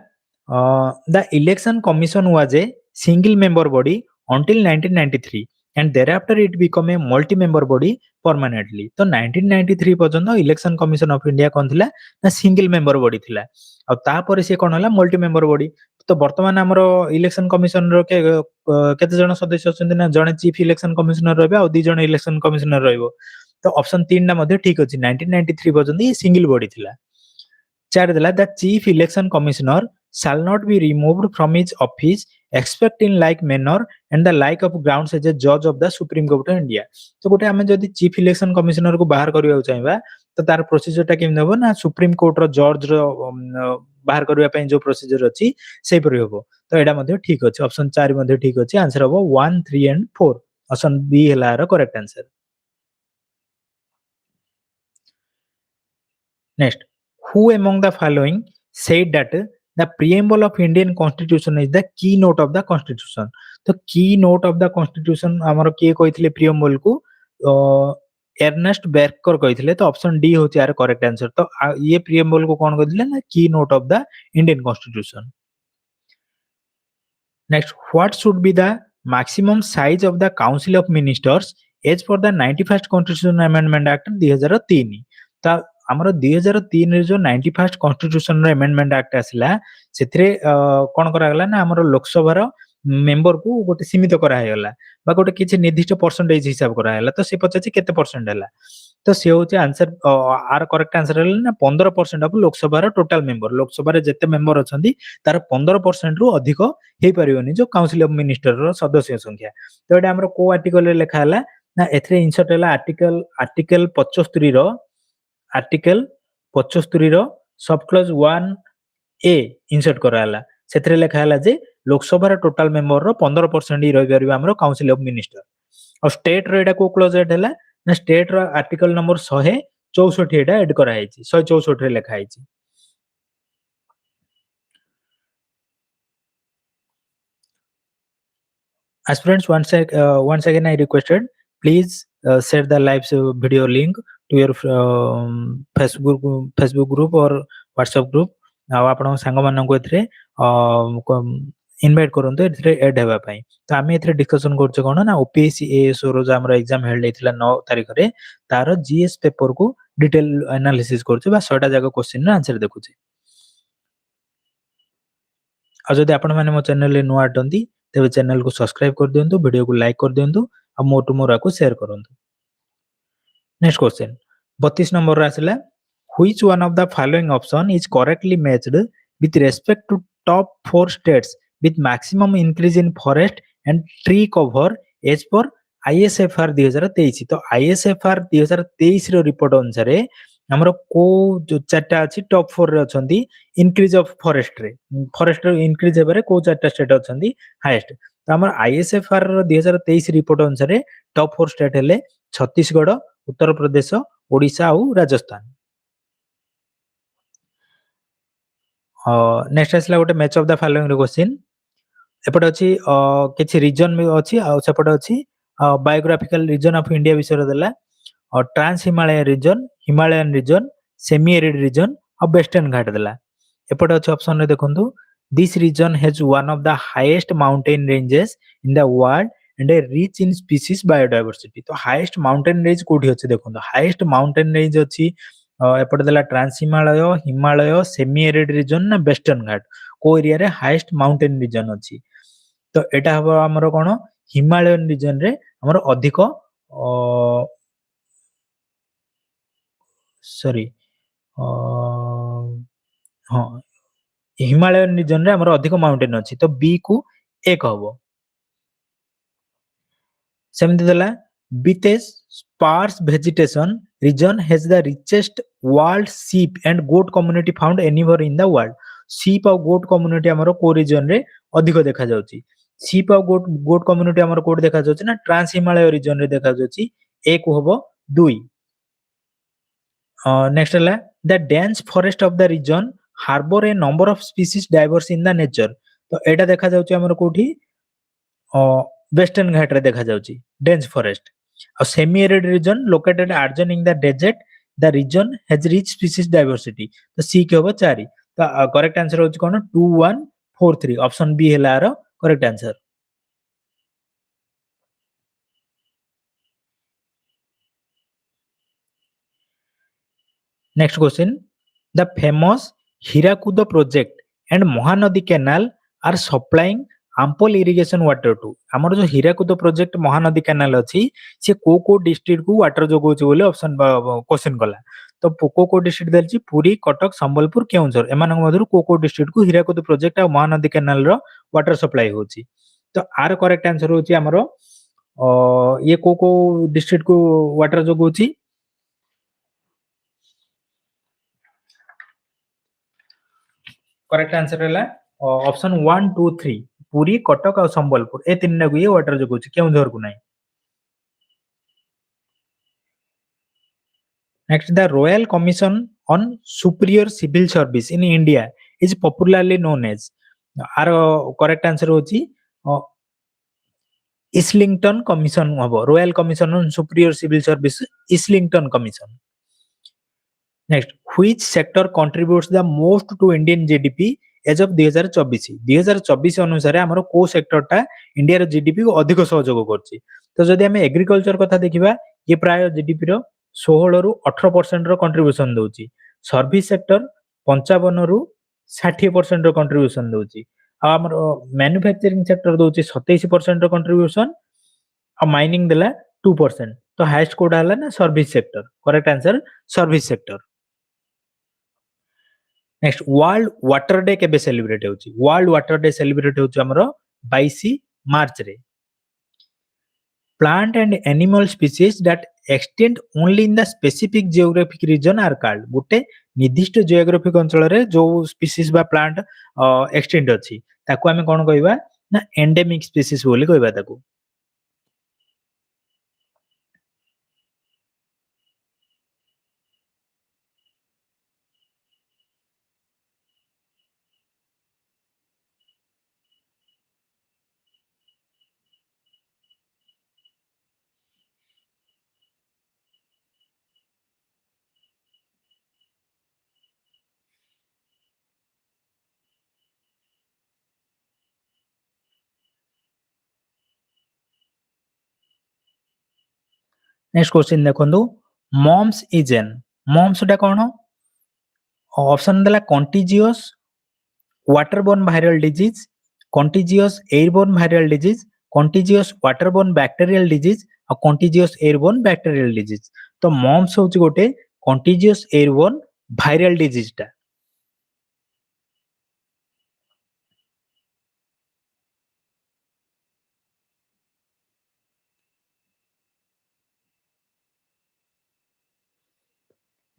the election commission was a single member body until 1993 and thereafter it became a multi member body permanently तो 1993 पर्यंत इलेक्शन कमिशन ऑफ इंडिया कोन थिला ना सिंगल मेंबर बॉडी थिला आ तापर से कोन हला मल्टी मेंबर बॉडी तो वर्तमान हमरो इलेक्शन कमिशन रो केते जण सदस्य अछन ना जणे चीफ इलेक्शन कमिशनर रहबे आ दि जण इलेक्शन कमिशनर रहइबो तो ऑप्शन 3 ना मध्ये ठीक अछि 1993 पर्यंत ये सिंगल बॉडी थिला चार देला the chief election commissioner shall not be removed from his office except in like manner and the like of grounds as a judge of the supreme court of india तो गोटे हमें जदी chief election commissioner को बाहर करबा चाहिबा तो तार procedure टा केम देबो ना सुप्रीम कोर्ट रो जज रो बाहर करबा पई जो प्रोसीजर अछि सेही परि होबो तो एडा मध्ये ठीक अछि ऑप्शन 4 मध्ये ठीक अछि आंसर होबो 1 3 एंड 4 ऑप्शन बी हला रो correct answer next who among the following said that the preamble of indian constitution is the keynote of the constitution तो keynote of the constitution हमर के कहिथिले preamble को एर्नेस्ट बेरकर कहिथिले तो ऑप्शन डी होची यार correct answer तो ये preamble को कोन कहिथिले ना keynote of the indian constitution next what should be the maximum size of the council of ministers as per the 91st constitution amendment act 2003 तो हमर 2003 रे जो 91st कॉन्स्टिट्यूशन रे अमेंडमेंट एक्ट आसिला सेथरे कोन करा गला ना हमर लोकसभा रो मेंबर को गोटे सीमित करा हेगला बा गोटे किछि निर्दिष्ट परसेंटेज हिसाब करा हेला तो से पचाछि केते परसेंट हेला तो से होचे आंसर आर करेक्ट आंसर हेला ना 15% ऑफ लोकसभा रो टोटल मेंबर लोकसभा रे जते मेंबर अछंदी तार 15% रु अधिक हे परियोनी जो काउंसिल ऑफ मिनिस्टर रो सदस्य संख्या तो एटा हमर को आर्टिकल रे लेखा हला ना एथरे इंसर्ट हला आर्टिकल 75 रो आर्टिकल 75 रो सब क्लॉज 1 ए इंसर्ट कराला सेथरे लेखा हला जे लोकसभा रो टोटल मेंबर रो 15% ही रहि परबा हमरो काउंसिल ऑफ मिनिस्टर और स्टेट रो एटा को क्लोज एट हला ना स्टेट रो आर्टिकल नंबर 164 एटा ऐड करा हैछि 164 रे लेखा हैछि aspirants once again I requested please share the live video link to your Facebook group or WhatsApp group आ आपण संग मानन को एथरे इनवाइट करंतो एथरे ऐड हेबा पई तो आमे एथरे डिस्कशन करछ कोन ना OPSC ASO रो जो हमर एग्जाम हेल्ड हेतिला 9 तारिख रे तार जीएस पेपर को डिटेल एनालिसिस करछ बा 6टा जगह क्वेश्चन रा आंसर देखुछ आ जदि आपण माने मो चैनल ले नुआ अटंती तेबे चैनल को सब्सक्राइब कर दियंतु वीडियो को लाइक कर दियंतु आ मोर टू मोर को शेयर करंतु नेक्स्ट क्वेश्चन 32 नंबर रा आसला which one of the following option is correctly matched with respect to top 4 states with maximum increase in forest and tree cover as per ISFR 2023 तो ISFR 2023 रो report अनुसार हमरो को जो चारटा अछि top 4 रे अछंती इंक्रीज ऑफ फॉरेस्ट रो increase हेबारे को चारटा स्टेट अछंती हाईएस्ट तो हमर ISFR 2023 रिपोर्ट अनुसार टॉप 4 स्टेट हेले छत्तीसगढ़ उत्तर प्रदेश ओडिशा और राजस्थान नेक्स्ट आसला गोटे match of the following question एपट अछि किछि रीजन में अछि आ सेपट अछि बायोग्राफिकल रीजन ऑफ इंडिया विषय देला trans Himalayan region semi arid region और वेस्टर्न घाट देला एपटे अच्छे ऑप्शन रे देखंतु this region has one of the highest mountain ranges in the world and a rich in species biodiversity तो हाईएस्ट माउंटेन रेंज कोठी अछि देखंतु हाईएस्ट माउंटेन रेंज अछि एपटे देला trans Himalaya semi arid region ना वेस्टर्न घाट को एरिया रे हाईएस्ट माउंटेन रीजन अछि तो एटा हबो हमर कोन हिमालयन रीजन रे हमर अधिक सॉरी हाँ हिमालयन रीजन रे हमर अधिक माउंटेन अछि तो बी को एक हबो सेमति देला with sparse vegetation region has the richest wild sheep and goat community found anywhere in the world sheep और goat community हमर को रीजन रे अधिक देखा जाउची sheep और goat community हमर कोड देखा जाउची ना ट्रांस हिमालय रीजन रे देखा जाउची एक हबो 2 नेक्स्ट है the dense forest of the region harbor a number of species diverse in the nature तो एटा देखा जाउची हमर कोठी वेस्टर्न घाट रे देखा जाउची डेंस फॉरेस्ट और semi arid region located adjoining the desert the region has rich species diversity तो सी के होबो 4 तो करेक्ट आंसर होची कोन 2143 ऑप्शन बी हैला रो correct answer next question the famous Hirakudo project and Mahanadi canal are supplying ample irrigation water to हमर जो Hirakud project Mahanadi canal अछि से को डिस्ट्रिक्ट को वाटर जोगोछि बोले ऑप्शन क्वेश्चन कला तो को डिस्ट्रिक्ट देलछि पुरी कटक संबलपुर केउंझर एमान मधुर को डिस्ट्रिक्ट को हीराकुद प्रोजेक्ट आ महानदी कैनाल रो वाटर सप्लाई होछि तो आर करेक्ट आंसर होछि हमर ये को डिस्ट्रिक्ट को वाटर जोगोछि करेक्ट आंसर है ऑप्शन 1 2 3 पुरी कटक और संबलपुर ए तीन को ये वाटर जो कुछ केउंझर को नहीं next the royal commission on superior civil service in India is popularly known as our correct answer होची इस्लिंगटन कमीशन हबो royal commission on superior civil service Islington commission next which sector contributes the most to Indian GDP as of 2024 अनुसार हमर को सेक्टरटा India रो GDP को अधिक सहयोग करछि तो जदि हम एग्रीकल्चर कथा देखिबा ये प्राय जीडीपी रो 16 रु 18% रो कंट्रीब्यूशन दउछि सर्विस सेक्टर 55 रु 60% रो कंट्रीब्यूशन दउछि आ हमर मैन्युफैक्चरिंग सेक्टर दउछि 27% रो कंट्रीब्यूशन आ माइनिंग देला 2% तो हाईएस्ट कोड हला ना service sector correct answer service sector next world water day केबे सेलिब्रेट होची वर्ल्ड वाटर डे सेलिब्रेट होची हमरो 22 मार्च रे plant and animal species that extend only in the specific geographic region are called गोटे निर्दिष्ट geographic अंचल रे जो स्पीसीज बा प्लांट एक्सटेंड अछि ताको हमें कोन कहबा ना एंडेमिक स्पीसीज बोली कहबा ताको नेक्स्ट क्वेश्चन देखंतु मॉम्स इज एन मॉम्स टा कोन ऑप्शन देला contiguous waterborne viral disease contagious airborne viral disease contagious waterborne bacterial disease और contagious airborne bacterial disease तो मॉम्स होची गोटे contagious airborne viral disease टा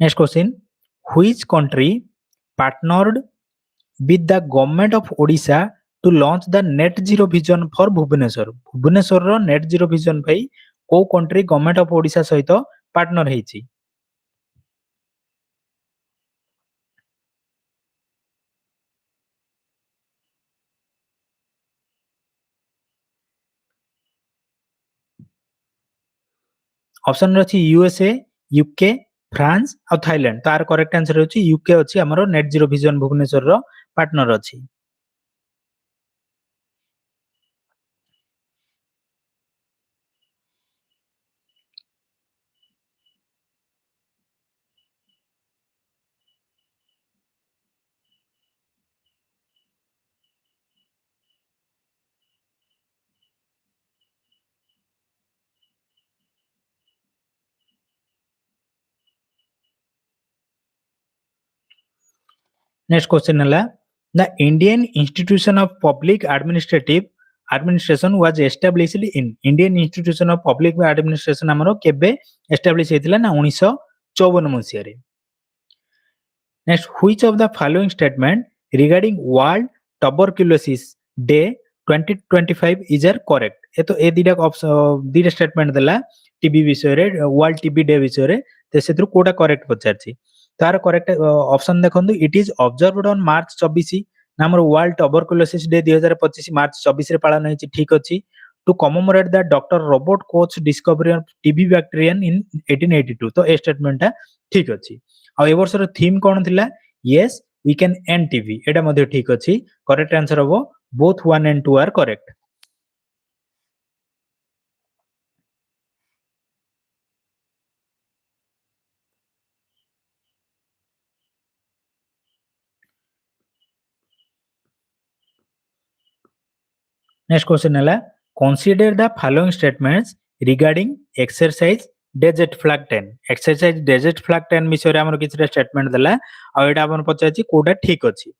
next question which country partnered with the government of Odisha to launch the net zero vision for Bhubaneswar Bhubaneswar रो net zero vision भाई को country government of Odisha सहित partner हेची option रे अछि यूएसए, यूके, फ्रांस और Thailand. तो आर करेक्ट आंसर होछि यूके अछि हमरो नेट जीरो विजन भुवनेश्वर रो पार्टनर अछि। नेक्स्ट क्वेश्चन हला the Indian Institution of Public Administration was established in Indian Institution of Public Administration हमरो केबे एस्टैब्लिश हेतिला ना 1954 मसिया रे। Next which of the following statement regarding world tuberculosis day 2025 is are correct. ए तो ए दीटा स्टेटमेंट देला टीबी विषय रे वर्ल्ड टीबी डे विषय रे ते सेथु कोटा करेक्ट पचारछि। तार करेक्ट ऑप्शन देखंतु it is observed on March 24 ना हमर वर्ल्ड टुबरक्युलोसिस डे 2025 मार्च 24 रे पालन होइछि ठीक अछि। To commemorate the doctor Robert Koch discovery of TB bacterium in 1882 तो ए स्टेटमेंट ठीक अछि। आ ए वर्षर थीम कोन थिला yes we can end TB एटा मध्ये ठीक अछि। करेक्ट आंसर हबो both 1 and 2 are correct. Next question है consider the following statements regarding exercise Desert Flag 10 exercise Desert Flag 10 विषय हमर किछटा स्टेटमेंट देला आ एटा हमर पचाछि कोडा ठीक अछि।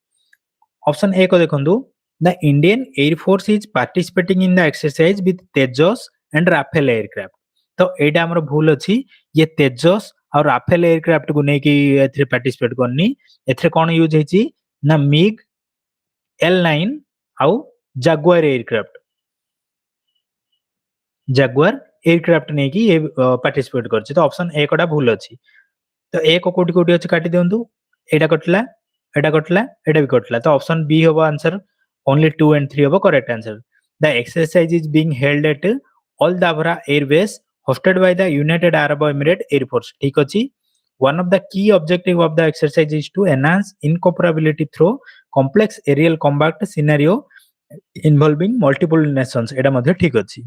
ऑप्शन ए को देखंतु the Indian air force is participating in the exercise with Tejas and Rafale aircraft. तो एटा हमर भूल अछि ये तेजस और राफेल एयरक्राफ्ट को नै कि एथरे पार्टिसिपेट करनी एथरे कोन यूज हेछि ना मिग L9 आउ जागुआर एयरक्राफ्ट नहीं कि ये पार्टिसिपेट करछि। तो ऑप्शन ए कोडा भूल अछि। तो ए को कोटी कोटी अछि काटी दियंतु एटा कटला एटा भी कटला। तो ऑप्शन बी होबो आंसर ओनली 2 एंड 3 होबो correct answer. The exercise is being held at Al Dhafra air base hosted by the United Arab Emirate air force ठीक अछि। One of the key objective of the exercise is to enhance incorporability through complex aerial combat scenario involving multiple nations एटा मध्ये ठीक अछि।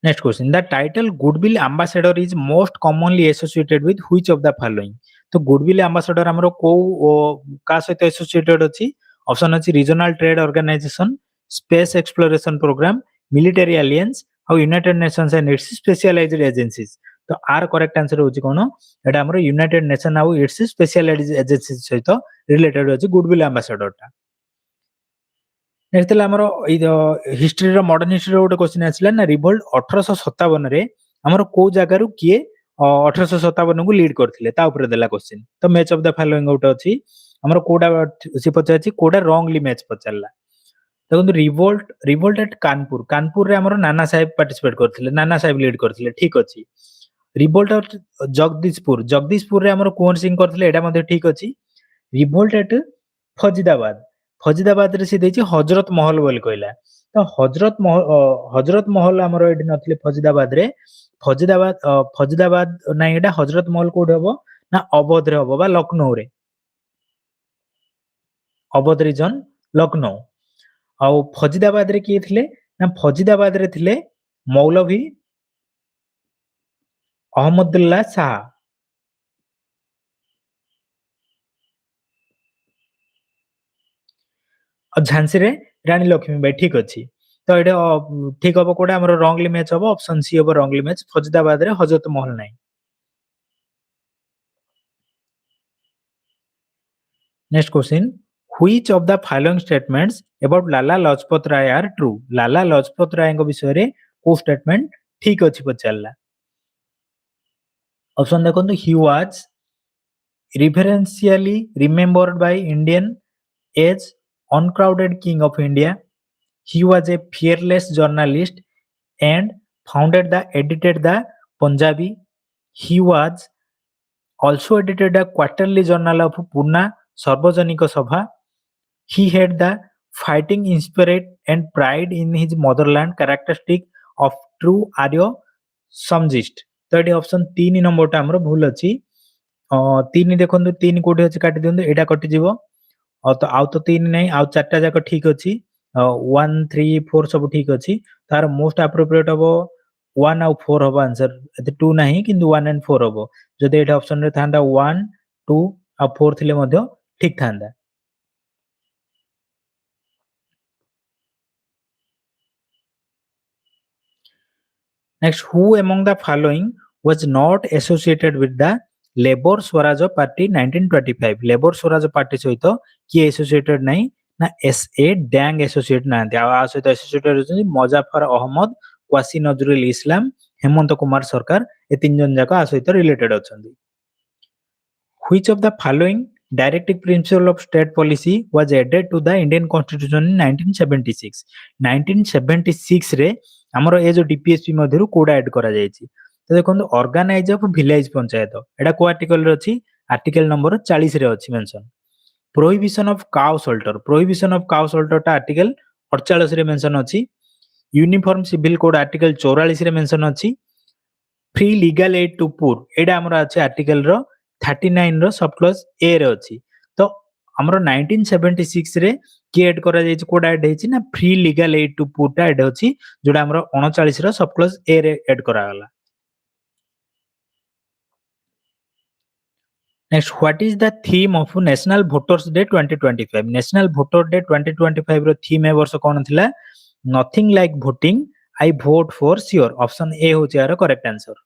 Next question. The title Goodwill Ambassador is most commonly associated with which of the following? तो Goodwill Ambassador हमरो को का सहित associated अछि? Option अछि regional trade organisation, space exploration programme, military alliance और United Nations and its specialised agencies. तो are correct answer होछि कोन एटा हमरो यूनाइटेड नेशन और इट्स स्पेशलाइज्ड एजेंसीज सहित रिलेटेड अछि गुडविल एम्बेसडर टा। नेक्स्ट हमरो हिस्ट्री रो मॉडर्न हिस्ट्री रो गोटे क्वेश्चन आसिला ना रिवोल्ट 1857 रे हमरो को जगह रु किए 1857 को लीड करथिले ता ऊपर देला क्वेश्चन। तो match of the following out अछि हमरो कोडा से पचाछि कोडा रॉन्गली मैच पचारला। देखो रिवोल्ट एट कानपुर रे हमरो नाना साहेब पार्टिसिपेट करथिले नाना साहेब लीड करथिले ठीक अछि। रिवोल्ट एट जगदीशपुर रे हमरो कुंवर सिंह करथिले एटा मध्ये ठीक अछि। रिवोल्ट एट फजीदाबाद रे से देछि हजरत महल बोली कहला। तो हजरत महल हमरो एठी नथिले फजीदाबाद रे फजीदाबाद ना एटा हजरत महल कोड हबो ना अवध रे हबो बा लखनऊ रे अवध रीजन लखनऊ। आउ फजीदाबाद रे किए थिले ना फजीदाबाद रे थिले मौलवी अहमदुल्लाह शाह। झांसी रे रानी लक्ष्मीबाई ठीक अछि। तो एटा ठीक हबो कोडा हमरो रॉन्गली मैच हबो ऑप्शन सी हबो रॉन्गली मैच फजीदाबाद रे हजरत महल नाही। Next question which of the following statements about Lala Lajpat Rai are true? Lala Lajpat Rai को विषय रे को स्टेटमेंट ठीक अछि पचारला। ऑप्शन देखंतु he was reverentially remembered by Indian as uncrowded king of India. He was a fearless journalist and edited the Punjabi. He was also edited the quarterly journal of Purna Sarvajanika Sabha. He had the fighting spirit and pride in his motherland, characteristic of true Arya samjist. ତ ଏଠି option 3 ନମ୍ବରଟା ଆମର ଭୁଲ ଅଛି। 3 ଦେଖନ୍ତୁ 3 କୋଉଠି ଅଛି କାଟି ଦିଅନ୍ତୁ, ଏଇଟା କଟିଯିବ। ଆଉ ତ 3 ନାହିଁ, ଆଉ 4ଟା ଯାକ ଠିକ ଅଛି। 1 3 4 ସବୁ ଠିକ ଅଛି। ତାର ମୋଷ୍ଟ ଆପ୍ରୋପ୍ରିଏଟ ହବ 1 ଆଉ 4 ହବ ଆନ୍ସର। ଏତେ 2 ନାହିଁ କିନ୍ତୁ 1 and 4 ହବ। ଯଦି ଏଇଟା ଅପସନରେ ଥାନ୍ତା 1 2 ଆଉ 4 ଥିଲେ ମଧ୍ୟ ଠିକ ଥାନ୍ତା। Next, who among the following was not associated with the Labour Swaraj Party 1925? Labour Swaraj Party ସହିତ କିଏ associated ନାହିଁ ନା SA ଡ୍ୟାଙ୍ଗ associate ନାହାନ୍ତି। ଆଉ ଆ ସହିତ associated ଅଛନ୍ତି ମଜାଫର ଅହମଦ, ୱାସି ନଜରୁଲ ଇସଲାମ, ହେମନ୍ତ କୁମାର ସରକାର। ଏ 3 ଜଣ ଯାକ ଆ ସହିତ ରିଲେଟେଡ ଅଛନ୍ତି। Which of the following directive principle of state policy was added to the Indian Constitution in 1976? 1976 ରେ ଆମର ଏ ଯୋଉ DPSP ମଧ୍ୟରୁ କୋଉଟା ଆଡ୍ କରାଯାଇଛି? ତ ଦେଖନ୍ତୁ ଅର୍ଗାନାଇଜ ଅଫ ଭିଲେଜ ପଞ୍ଚାୟତ, ଏଟା କୋଉ ଆର୍ଟିକଲରେ ଅଛି? ଆର୍ଟିକଲ ନମ୍ବର 40 ରେ ଅଛି ମେନସନ। ପ୍ରୋହିବିସନ ଅଫ କାଉ ସଲ୍ଟର, ପ୍ରୋହିବିସନ ଅଫ କାଉ ସଲ୍ଟରଟା ଆର୍ଟିକଲ 48 ରେ ମେନସନ ଅଛି। ୟୁନିଫର୍ମ ସିଭିଲ କୋଡ ଆର୍ଟିକଲ 44 ରେ ମେନସନ ଅଛି। ଫ୍ରି ଲିଗାଲ ଏଡ୍ ଟୁ ପୁର୍, ଏଇଟା ଆମର ଅଛି ଆର୍ଟିକଲ ର 39 ର ସବ୍ କ୍ଲଜ ଏ ରେ ଅଛି। ତ ଆମର 1976 ରେ କିଏ ଆଡ୍ କରାଯାଇଛି, କୋଉଟା ଆଡ୍ ହେଇଛି ନା ଫ୍ରି ଲିଗାଲ ଏଡ୍ ଟୁ ପୁର୍ ଟା ଆଡ୍ ଅଛି, ଯୋଉଟା ଆମର 39 ର ସବ୍ କ୍ଲଜ ଏ ରେ ଆଡ୍ କରାଗଲା। Next, what is the theme of National Voters Day 2025? National Voter Day 2025 ର theme ଏ ବର୍ଷ କଣ ଥିଲା? Nothing like voting, I vote for sure. Option A ହେଉଛି ଏହାର correct answer.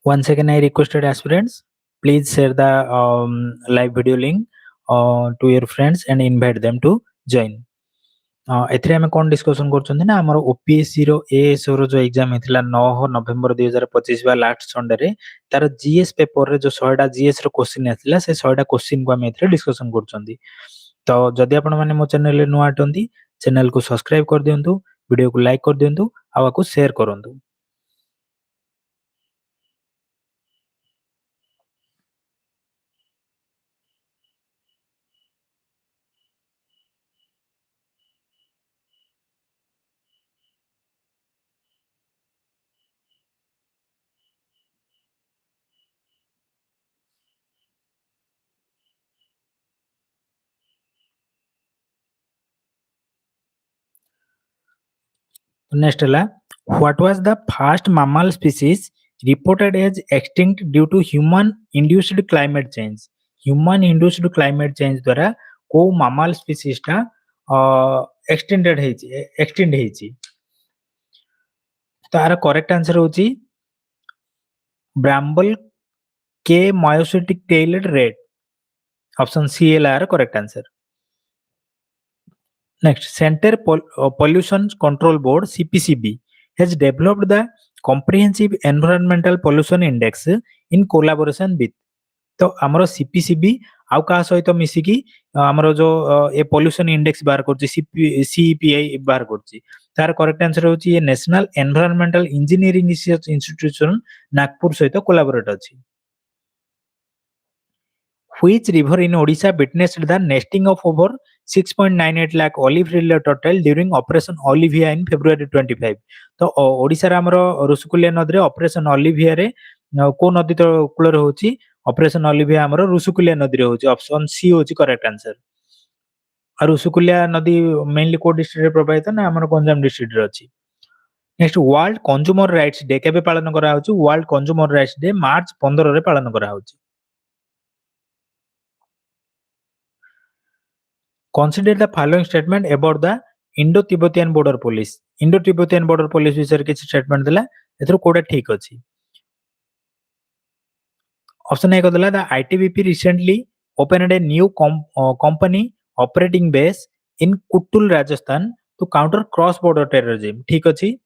Once again, I requested aspirants, please share the live video link to your friends and invite them to join. ଏଥିରେ ଆମେ କ'ଣ discussion କରୁଛନ୍ତି ନା ଆମର OPSC ର ASO ର ଯୋଉ ଏକ୍ଜାମ ହେଇଥିଲା 9 ନଭେମ୍ବର 2025 ବା ଲାଷ୍ଟ ସଣ୍ଡେରେ, ତାର GS ପେପରରେ ଯୋଉ 100ଟା GS ର କ୍ୱେଶ୍ଚିନ୍ ଆସିଥିଲା, ସେ 100ଟା କ୍ୱେଶ୍ଚିନ୍କୁ ଆମେ ଏଥିରେ ଡିସ୍କସନ୍ କରୁଛନ୍ତି। ତ ଯଦି ଆପଣମାନେ ମୋ ଚ୍ୟାନେଲରେ ନୂଆ ଅଟନ୍ତି, ଚ୍ୟାନେଲକୁ ସବସ୍କ୍ରାଇବ କରିଦିଅନ୍ତୁ, ଭିଡ଼ିଓକୁ ଲାଇକ୍ କରିଦିଅନ୍ତୁ, ଆଉ ଆକୁ ସେୟାର କରନ୍ତୁ। Next ହେଲା, what was the first mammal species reported as extinct due to human induced climate change? Human induced climate change ଦ୍ୱାରା କୋଉ mammal species ଟା extinct ହେଇଛି? ତାର କରେକ୍ଟ ଆନ୍ସର ହେଉଛି ବ୍ରାମ୍ବଲ କେ ମୟୋସିଟିକ୍ ଟେଲ୍ଡ ରେଟ୍। ଅପସନ୍ ସି ହେଲା ଏହାର correct answer. Next, Center Pollution Control Board (CPCB) has developed the Comprehensive Environmental Pollution Index in collaboration with. तो ଆମର CPCB ଆଉ କାହା ସହିତ ମିଶିକି ଆମର ଯୋଉ ଏ ପଲ୍ୟୁସନ ଇଣ୍ଡେକ୍ସ ବାହାର କରୁଛି, CEPI ବାହାର କରୁଛି। ତାର କରେକ୍ଟ ଆନ୍ସର ହେଉଛି ଏ national environmental engineering research institution Nagpur ସହିତ କୋଲାବୋରେଟ ଅଛି। Which river in Odisha witnessed the nesting of over 6.98 lakh olive tree turtle during Operation Olivia in February 25? ତ ଓଡ଼ିଶାର ଆମର ଋଷିକୁଲ୍ୟା ନଦୀରେ ଅପରେସନ ଅଲିଭିଆରେ କୋଉ ନଦୀ କୂଳରେ ହଉଛି? ଅପରେସନ ଅଲିଭିଆ ଆମର ଋଷିକୁଲ୍ୟା ନଦୀରେ ହଉଛି। ଅପସନ ସି ହଉଛି କରେକ୍ଟ ଆନ୍ସର। ଆଉ ଋଷିକୁଲ୍ୟା ନଦୀ ମେନଲି କୋଉ ଡିଷ୍ଟ୍ରିକ୍ଟରେ ପ୍ରବାହିତ ନା ଆମର ଗଞ୍ଜାମ ଡିଷ୍ଟ୍ରିକ୍ଟରେ ଅଛି। Next, world consumer rights day କେବେ ପାଳନ କରାହଉଛି? World consumer rights day March 15ରେ ପାଳନ କରାହଉଛି। Consider the following statement about the Indo-Tibetan border police. Indo-Tibetan border police विषय किसी statement देला, एथरो कोडा ठीक अछि। Option A kadala, the ITBP recently opened a new company operating base in Kutul, Rajasthan to counter cross-border terrorism. ठीक अछि।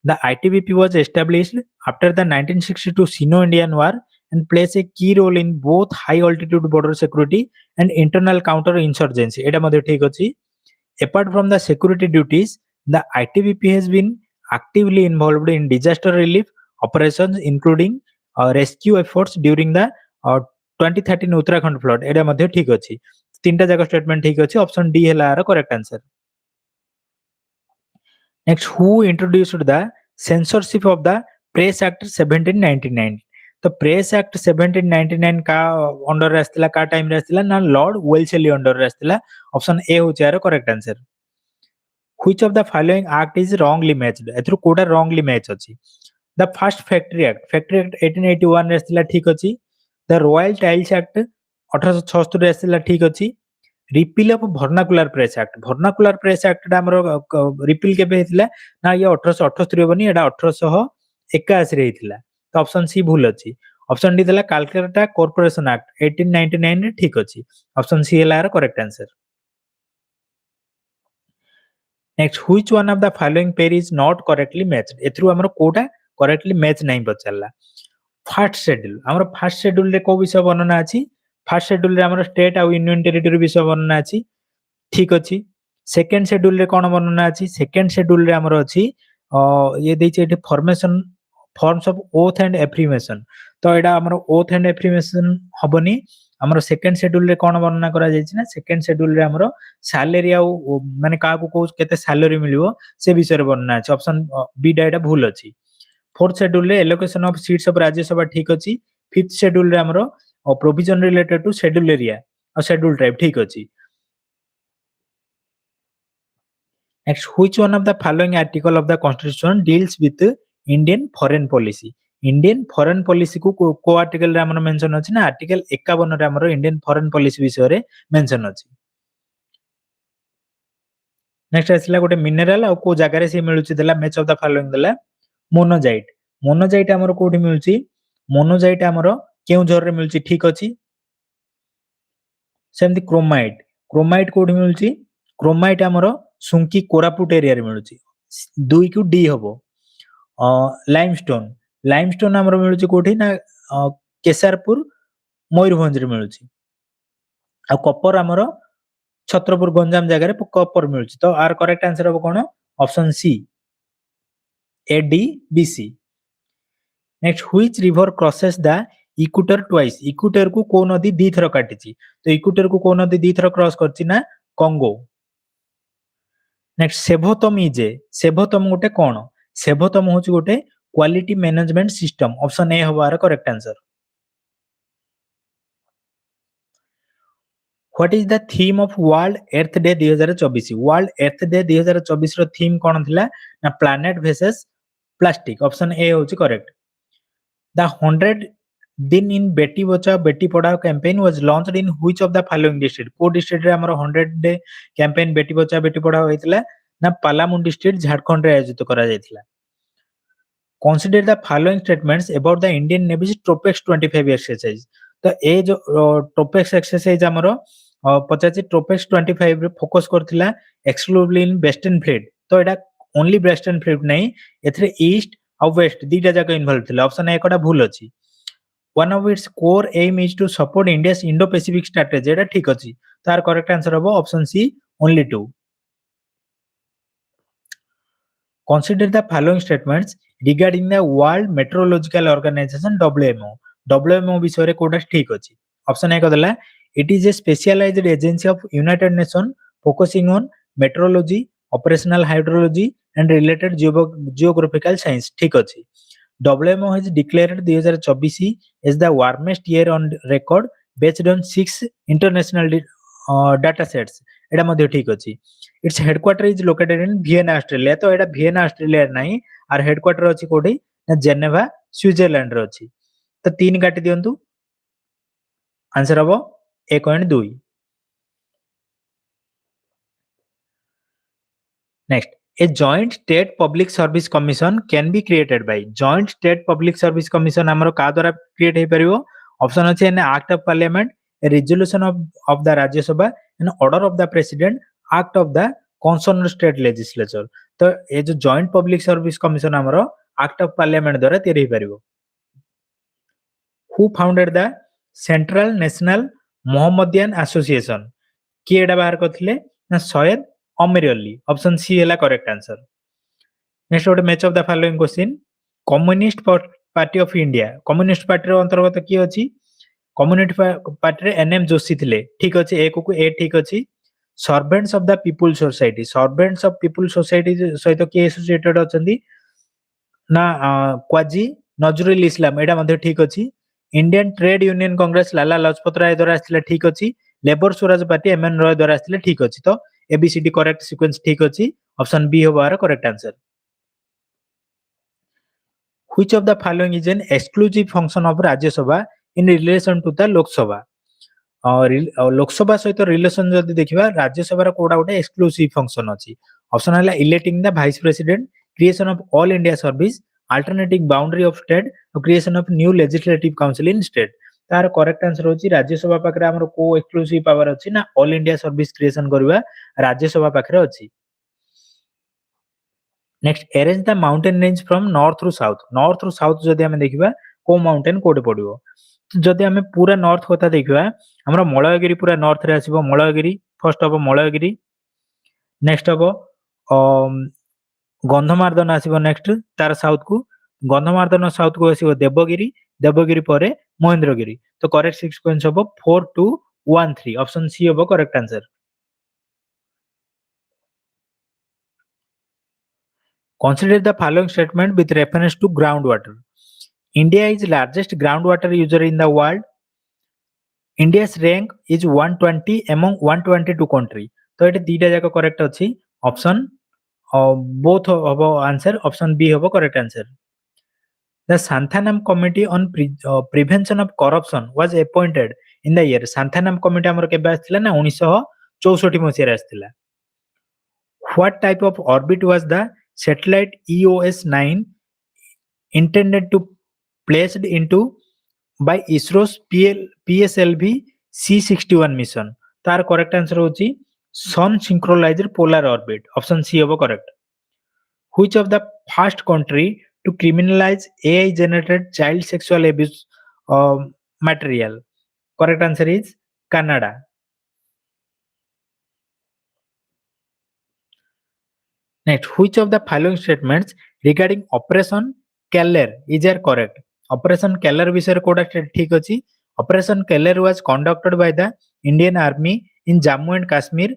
The ITBP was established after the 1962 Sino-Indian War and plays a key role in both high altitude border security and internal counter insurgency. एटा मध्ये ठीक अछि। Apart from the security duties, The ITBP has been actively involved in disaster relief operations including rescue efforts during the 2013 Uttarakhand flood. एटा मध्ये ठीक अछि, तीनटा जाक statement ठीक अछि, ऑप्शन डी हैला our correct answer. Next, who introduced the censorship of the Press Act 1799? तो press act 1799 का अंडर रे आस्तिला, का टाइम रे आस्तिला ना लॉर्ड वेल्सेली अंडर रे आस्तिला. ऑप्शन ए होची our correct answer. Which of the following act is wrongly matched? एथरु कोडा wrongly match अछि. The first Factory Act 1881 रे आस्तिला ठीक अछि. The Royal Tiles Act 1876 रे आस्तिला ठीक अछि. Repeal of vernacular press act, vernacular press act हमरो रिपील केबे हेतिला ना ये 1878 बनी, एडा 1881 रे हेतिला. तो ऑप्शन सी भूल अछि. ऑप्शन डी देला कलकत्ता कॉर्पोरेशन एक्ट 1899 रे ठीक अछि. ऑप्शन सी हैला correct answer. Next, which one of the following pair is not correctly matched? एथरु हमरो कोटा करेक्टली मैच नहीं बचला. फर्स्ट शेड्यूल, हमरो फर्स्ट शेड्यूल रे को विषय वर्णना अछि? फर्स्ट शेड्यूल रे हमरो स्टेट आ यूनियन टेरिटरी विषय वर्णना अछि, ठीक अछि. सेकंड शेड्यूल रे कोन वर्णना अछि? सेकंड शेड्यूल रे हमरो अछि ये देछि एठी formation forms of oath and affirmation. तो एडा हमरो ओथ एंड एफ्रिमेशन हबनी. हमरो सेकंड शेड्यूल रे कोन वर्णना करा जायछि ना, सेकंड शेड्यूल रे हमरो सैलरी आ माने का को केते सैलरी मिलिवो से विषय रे वर्णना अछि. ऑप्शन बी डाटा भूल अछि. फोर्थ शेड्यूल रे allocation of seats of Rajya Sabha ठीक अछि. फिफ्थ शेड्यूल रे हमरो provision related to schedule area और शेड्यूल ट्राइब ठीक अछि. Next, which one of the following article of the constitution deals with Indian foreign policy? Indian foreign policy को article रे हमर मेंशन अछि ना, आर्टिकल 51 रे हमर इंडियन फॉरेन पॉलिसी विषय रे मेंशन अछि. नेक्स्ट आसिला गोटे मिनरल आ को जागा रे से मिलुछि देला मैच ऑफ द फॉलोइंग देला मोनोजाइट. मोनोजाइट हमर कोठी मिलुछि? मोनोजाइट हमर केउझर रे मिलुछि ठीक अछि. सेमति क्रोमाइट, क्रोमाइट कोठी मिलुछि? क्रोमाइट हमर सुंकी कोरापुट एरिया रे मिलुछि. 2 क्यू डी हबो. लाइमस्टोन, लाइमस्टोन हमर मिलुछि कोठी ना केसारपुर मयूरभंज रे मिलुछि. आ कॉपर हमर छत्रपुर गंजाम जगह रे कॉपर मिलुछि. तो आर करेक्ट आंसर हबो कोन? Option C A D B C. Next, which river crosses the equator twice? Equator को को नदी दी थर काटिछि? तो इक्वेटर को नदी दी थर क्रॉस करछि ना कांगो. नेक्स्ट, सेभोतम इजे, सेभोतम गोटे कोन? सेभोतम होछि गोटे quality management system. Option A हबार correct answer. What is the theme of world earth day 2024? World earth day 2024 रो थीम कोन थिला ना planet versus plastic. Option A होछि करेक्ट. द 100 दिन इन Beti Bachao Beti Padhao campaign was launched in which of the following district? को district रे हमर 100 day campaign Beti Bachao Beti Padhao होइतिला ना पालामु डिस्ट्रिक्ट झारखंड रे आयोजित करा जायतिला. Consider the following statements about the Indian Navy's TROPEX 25 exercise. तो ए जो TROPEX exercise हमरो पचाची TROPEX 25 रे फोकस करथिला एक्सक्लूसिवली इन वेस्टर्न फ्लीट. तो एटा ओनली वेस्टर्न फ्लीट नहीं, एथरे ईस्ट और वेस्ट दीटा जाक इन्वॉल्व थिला. ऑप्शन ए कोडा भूल अछि. One of its core aim is to support India's Indo-Pacific strategy. एटा ठीक अछि. तार करेक्ट आंसर हबो option C only 2. Consider the following statements regarding the World Meteorological Organization WMO. WMO विषय रे कोडा ठीक अछि. ऑप्शन ए कदला it is a specialized agency of United Nations focusing on meteorology, operational hydrology and related geographical science. ठीक अछि. WMO has declared 2024 as the warmest year on record based on 6 international data sets. एटा मध्ये ठीक अछि. Its headquarter is located in Vienna, Australia. तो एटा Vienna, Australia नहीं, are headquarter अछि कोठी ना जेनेवा, स्विट्जरलैंड रे अछि. तो 3 काटि दियंतु. आंसर हबो 1.2. Next, a joint state public service commission can be created by. joint state public service commission हमरो का द्वारा क्रिएट हे परिबो? ऑप्शन अछि an act of parliament, a resolution of the Rajya Sabha, an order of the president, act of the concerned state legislature. तो ए जो joint public service commission हमरो act of parliament द्वारा तैयारी हे परिबो. Who founded the central national Mohammedan association? कि एडा बाहर करथिले ना सैयद ଅମେରିଅରଲି ଅପସନ୍ ସି ହେଲା କରେକ୍ଟ ଆନ୍ସର। ନେକ୍ସଟ ଗୋଟେ match of the following question communist party of India communist ପାର୍ଟିର ଅନ୍ତର୍ଗତ କିଏ ଅଛି? କମ୍ୟୁନିଷ୍ଟ ପାର୍ଟିରେ ଏନ୍ଏମ୍ ଯୋଶୀ ଥିଲେ। ଠିକ୍ ଅଛି, ଏ କୁ ଏ ଠିକ୍ ଅଛି। Servants of the people society servants of people society ସହିତ କିଏ ଆସୋସିଏଟେଡ୍ ଅଛନ୍ତି ନା କ୍ୱାଜି ନଜରୁଲ ଇସଲାମ, ଏଇଟା ମଧ୍ୟ ଠିକ୍ ଅଛି। Indian trade union congress Lala Lajpat Rai ଦ୍ୱାରା ଆସିଥିଲା, ଠିକ୍ ଅଛି। Labour Swaraj party MN Roy ଦ୍ୱାରା ଆସିଥିଲେ, ଠିକ୍ ଅଛି। ତ ABCD କରେକ୍ଟ ସିକ୍ୱେନ୍ସ ଠିକ୍ ଅଛି। ଅପସନ୍ ବି ହେବ ଆର correct answer. Which of the following is an exclusive function of Rajya Sabha in relation to the Lok Sabha? Lok Sabha ସହିତ ରିଲେସନ ଯଦି ଦେଖିବା ରାଜ୍ୟସଭାର କୋଉଟା ଗୋଟେ ଏକ୍ସକ୍ଲୁସିଭ ଫଙ୍କସନ ଅଛି। ଅପସନ ହେଲା electing the vice president, creation of all India service, alternative boundary of state, creation of new legislative council in state. ତାର correct answer ହଉଛି ରାଜ୍ୟସଭା ପାଖରେ ଆମର କୋଉ ଏକ୍ସକ୍ଲୁସିଭ ପାୱାର ଅଛି ନା ଅଲ୍ ଇଣ୍ଡିଆ ସର୍ଭିସ କ୍ରିଏସନ କରିବା ରାଜ୍ୟସଭା ପାଖରେ ଅଛି। Next arrange the mountain range from north ରୁ ସାଉଥ। ନର୍ଥ ରୁ ସାଉଥ ଯଦି ଆମେ ଦେଖିବା କୋଉ ମାଉଣ୍ଟେନ କୋଉଠି ପଡିବ? ଯଦି ଆମେ ପୁରା ନର୍ଥ କଥା ଦେଖିବା ଆମର ମଳୟଗିରି ପୁରା ନର୍ଥରେ ଆସିବ। ମଳୟଗିରି ଫର୍ଷ୍ଟ ହବ ମଳୟଗିରି। ନେକ୍ସଟ ହବ ଗନ୍ଧମାର୍ଦ୍ଦନ ଆସିବ ନେକ୍ସଟ ତାର ସାଉଥ କୁ। ଗନ୍ଧମାର୍ଦ୍ଦନ ସାଉଥ କୁ ଆସିବ ଦେବଗିରି। ଦେବଗିରି ପରେ ମହେନ୍ଦ୍ରଗିରି। ତ କରେକ୍ଟ ସିକ୍ୱେନ୍ସ ହବ 4 2 1 3। ଅପସନ ସି ହବ correct answer. Consider the following statement with reference to groundwater. India is largest groundwater user in the world. India's rank is 120 among 122 country. तो ये दीटा जाक करेक्ट अच्छी। ऑप्शन बोथ हबो आंसर। ऑप्शन बी हबो correct answer. The Santhanam Committee on Prevention of Corruption was appointed in the year. Santhanam Committee हमर केबे आस्थिला ना 1964 मसिया रे आस्थिला। What type of orbit was the satellite EOS-9 intended to placed into by ISRO's PSLV C61 mission? तार correct answer होची sun synchronized polar orbit. Option C हबो correct. Which of the first country to criminalize AI generated child sexual abuse material? Correct answer is Canada. Next, which of the following statements regarding Operation Keller is correct? Operation Keller विषय कोडा ठीक अछि। Operation Keller was conducted by the Indian Army in Jammu and Kashmir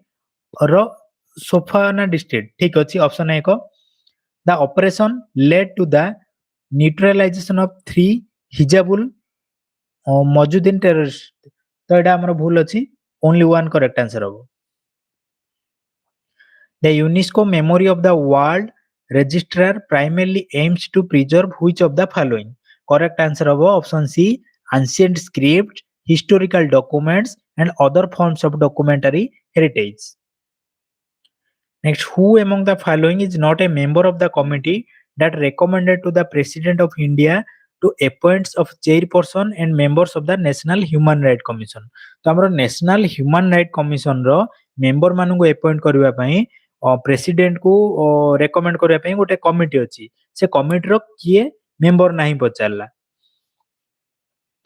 रो सोफाना district. ठीक अछि। Option एक the operation led to the neutralization of 3 Hizbul Mujahideen terrorists. तो एटा हमर भूल अछि। ओनली वन करेक्ट आंसर हबो। The UNESCO Memory of the World Registrar primarily aims to preserve which of the following? Correct answer habo option C, ancient scripts, historical documents and other forms of documentary heritage. Next, who among the following is not a member of the committee that recommended to the President of India to appoint of chairperson and members of the National Human Rights Commission? तो हमरो National Human Rights Commission रो member मानु को appoint करबा पई president को recommend करबा पई गोटे कमिटी अछि। से कमिटी रो किए मेंबर नाही पचारला।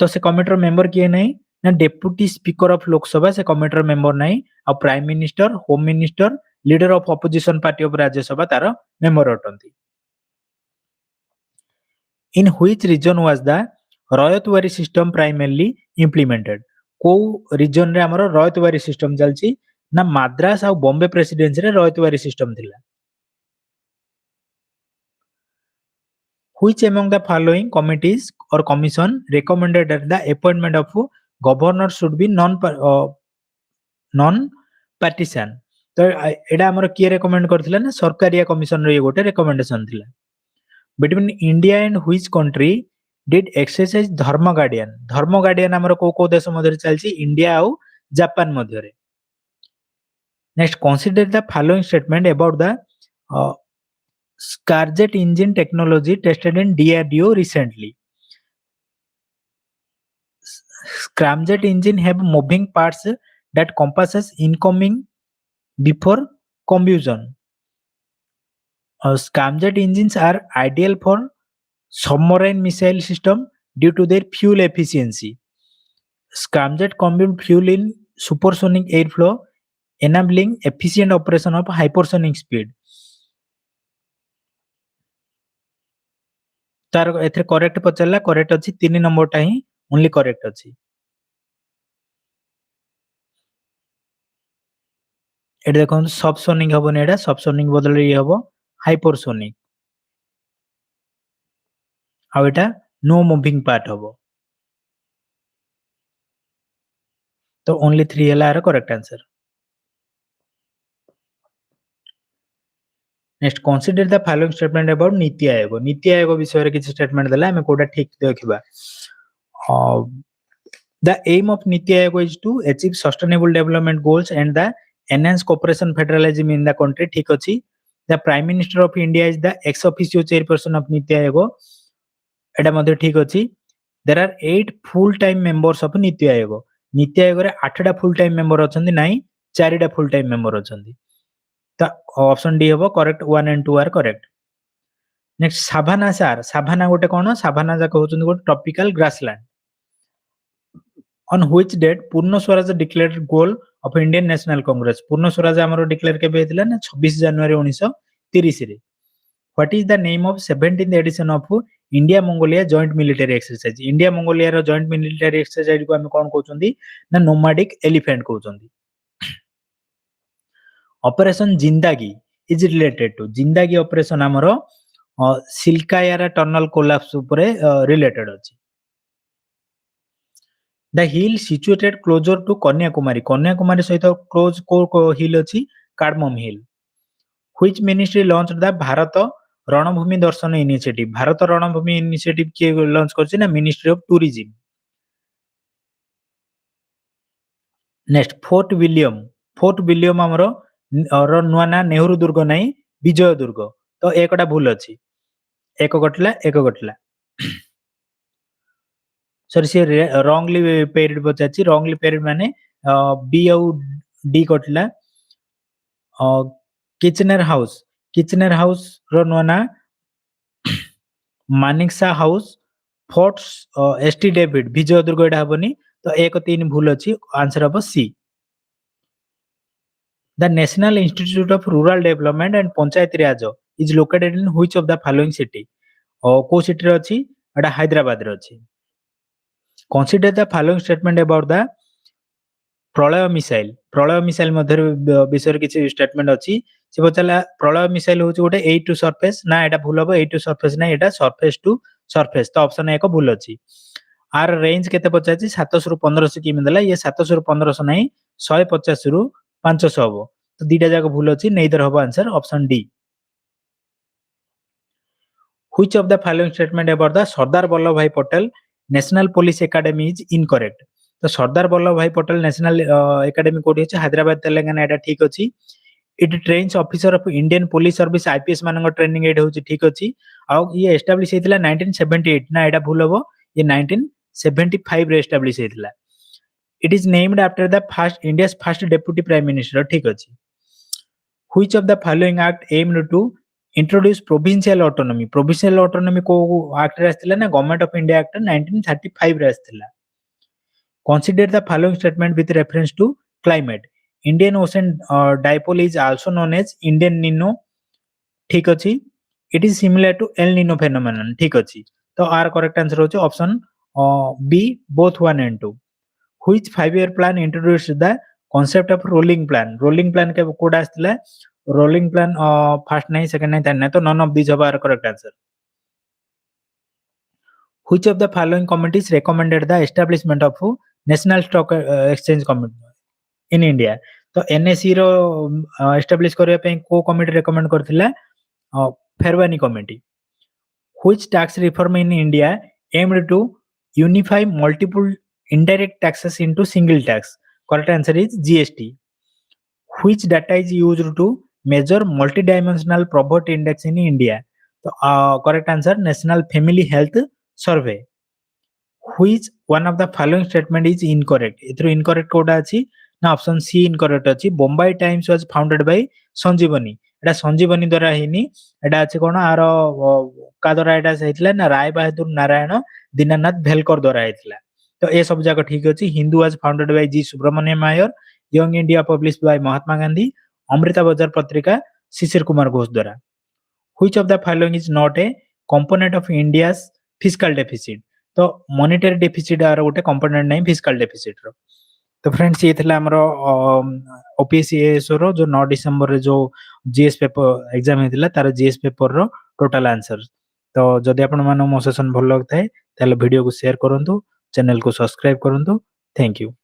तो से कमिटी रो मेंबर किए नाही ना डेप्यूटी स्पीकर ऑफ लोकसभा से कमिटी रो मेंबर नाही और prime minister, home minister, leader of opposition party of Rajya Sabha तार मेंबर अटंती। In which region was the ryotwari system primarily implemented? को रीजन रे हमरो रयतवारी सिस्टम चलची ना माद्रास और बॉम्बे प्रेसिडेंसी रे रयतवारी सिस्टम थिला। Which among the following committees or commission recommended that the appointment of governor should be non-partisan? तो एडा हमरो किए रेकमेंड करथिला ना सरकारिया कमिशन रे गोटे रेकमेंडेशन थिला। Between India and which country did exercise धर्म गार्डियन? धर्म गार्डियन हमरो को देश मध्यरे चलची इंडिया और Japan मध्यरे। Next, consider the following statement about the Scramjet engine technology tested in DRDO recently. Scramjet engine have moving parts that compasses incoming before combustion. Scramjet engines are ideal for submarine missile system due to their fuel efficiency. Scramjet combined fuel in supersonic airflow enabling efficient operation of hypersonic speed. तार एथरे correct पचरला correct अछि 3 नंबरटा ही only correct अछि एटा देखो subsonic हबो NEDA subsonic बदले ये हबो hypersonic आ एटा no moving part हबो तो ओनली 3 हला our correct answer next consider the following statement about NITI Aayog विषय रे किछ स्टेटमेंट देला हमें कोडा ठीक देखिबा the aim of niti aयोग is to achieve sustainable development goals and the enhance cooperation federalism in the country ठीक अछि the prime minister of india is the ex officio chairperson of niti aयोग एटा मध्ये ठीक अछि there are 8 full time members of niti aयोग रे 8 टा full time member अछंती नाही 4 टा full time member अछंती तो ऑप्शन डी हबो correct 1 and 2 are correct next savanna सार साभाना गोटे कोन साभाना जा कहउछन गोटे tropical grassland on which date पूर्ण Swaraj declared goal of indian national congress पूर्ण स्वराज हमरो डिक्लेयर केबे हेतिला ना 26 जनवरी 1930 रे what is the name of 17th edition of india mongolia joint military exercise india mongolia row joint military exercise को हम कोन कहउछंदी ना nomadic elephant कहउछंदी operation Zindagi is related to Zindagi operation हमरो सिल्कायारा टनल कोलैप्स ऊपर रिलेटेड अछि the hill situated closer to Kanyakumari सहित close को hill अछि cardamom hill which ministry launched the Bharat Ranbhoomi Darshan initiative Bharat रणभूमि इनिशिएटिव के लॉन्च करछि ना ministry of tourism next fort William हमरो और नुआ ना नेहरू दुर्ग नाही विजय दुर्ग तो एकटा भूल अछि एक गटला सॉरी से रॉन्गली पेरिड बचाची रॉन्गली पेरिड माने बी और डी कटला किचनर हाउस रो नुआ मानिकसा हाउस फोर्ट्स एसटी डेविड विजय दुर्ग एटा हबनी तो 1 3 भूल अछि आंसर हबो सी The National Institute of Rural Development and Panchayat Raj is located in which of the following city? को सिटी रे अछि एटा हैदराबाद रे अछि Consider the following statement about the प्रलय मिसाइल मध्ये विषय किछि स्टेटमेंट अछि से बचला प्रलय मिसाइल होछि गोटे ए टू सरफेस ना एटा भूल हबो ए टू सरफेस ना एटा सरफेस टू सरफेस तो ऑप्शन एक भूल अछि आर रेंज केते पचाछि 700 रु 1500 किमी देला ये 700 रु 1500 नाही 150 रु 500 हबो तो दीटा जाक भूल अछि नेदर हबो answer option D Which of the following statement about the Sardar Vallabhbhai Patel National Police Academy is incorrect? तो सरदार वल्लभ भाई पटेल नेशनल एकेडमी कोठी अछि हैदराबाद तेलंगाना एटा ठीक अछि it trains officer of Indian police service IPS मानक ट्रेनिंग एट होछि ठीक अछि आ ये एस्टैब्लिश हेतिला 1978 ना एटा भूल हबो ये 1975 रे एस्टैब्लिश हेतिला it is named after the first India's first deputy prime minister ठीक अछि Which of the following act aimed to introduce provincial autonomy को act रे आस्तिला ना गवर्नमेंट ऑफ इंडिया एक्ट 1935 रे आस्तिला Consider the following statement with reference to climate. Indian Ocean dipole is also known as Indian Nino. ठीक अछि. It is similar to El Nino phenomenon. ठीक अछि. तो our correct answer होछि option B both 1 and 2. Which 5-year plan introduced the concept of rolling plan? Rolling plan के code आस्तिला rolling plan first नहीं second नहीं third नहीं तो none of these are our correct answer. Which of the following committees recommended the establishment of National Stock Exchange Committee in India? तो NSE रो establish करिया पे को committee recommend करथिला फेरवानी committee Which tax reform in India aimed to unify multiple indirect taxes into single tax? Correct answer is GST. Which data is used to measure multidimensional poverty index in India? तो correct answer National Family Health Survey. Which one of the following statement is incorrect? इथरो incorrect कोडा अछि ना option C incorrect अछि Bombay Times was founded by संजीवनी एटा संजीवनी द्वारा हेनी एटा अछि कोन आरो का द्वारा एटा हेतिला ना राय बहादुर नारायण दीनानाथ भेलकर द्वारा हेतिला तो ए सब जाक ठीक अछि Hindu was founded by G Subramaniam Iyer young India published by Mahatma Gandhi, Amrita Bazar Patrika Sisir Kumar Ghosh द्वारा। Which of the following is not a component of India's fiscal deficit. तो मॉनेटरी डेफिसिट आर गोटे कंपोनेंट नहीं फिस्कल डेफिसिट रो। तो फ्रेंड्स ये थिला हमरो ओपीएससी एएसओ रो जो 9 डिसेंबर रे जो जीएस पेपर एग्जाम हेतिला तार जीएस पेपर रो टोटल आंसर। तो जदि आपण मानो मो सेशन भल लगथाय ताले वीडियो को शेयर करंतु, चैनल को सब्सक्राइब करंतु। Thank you.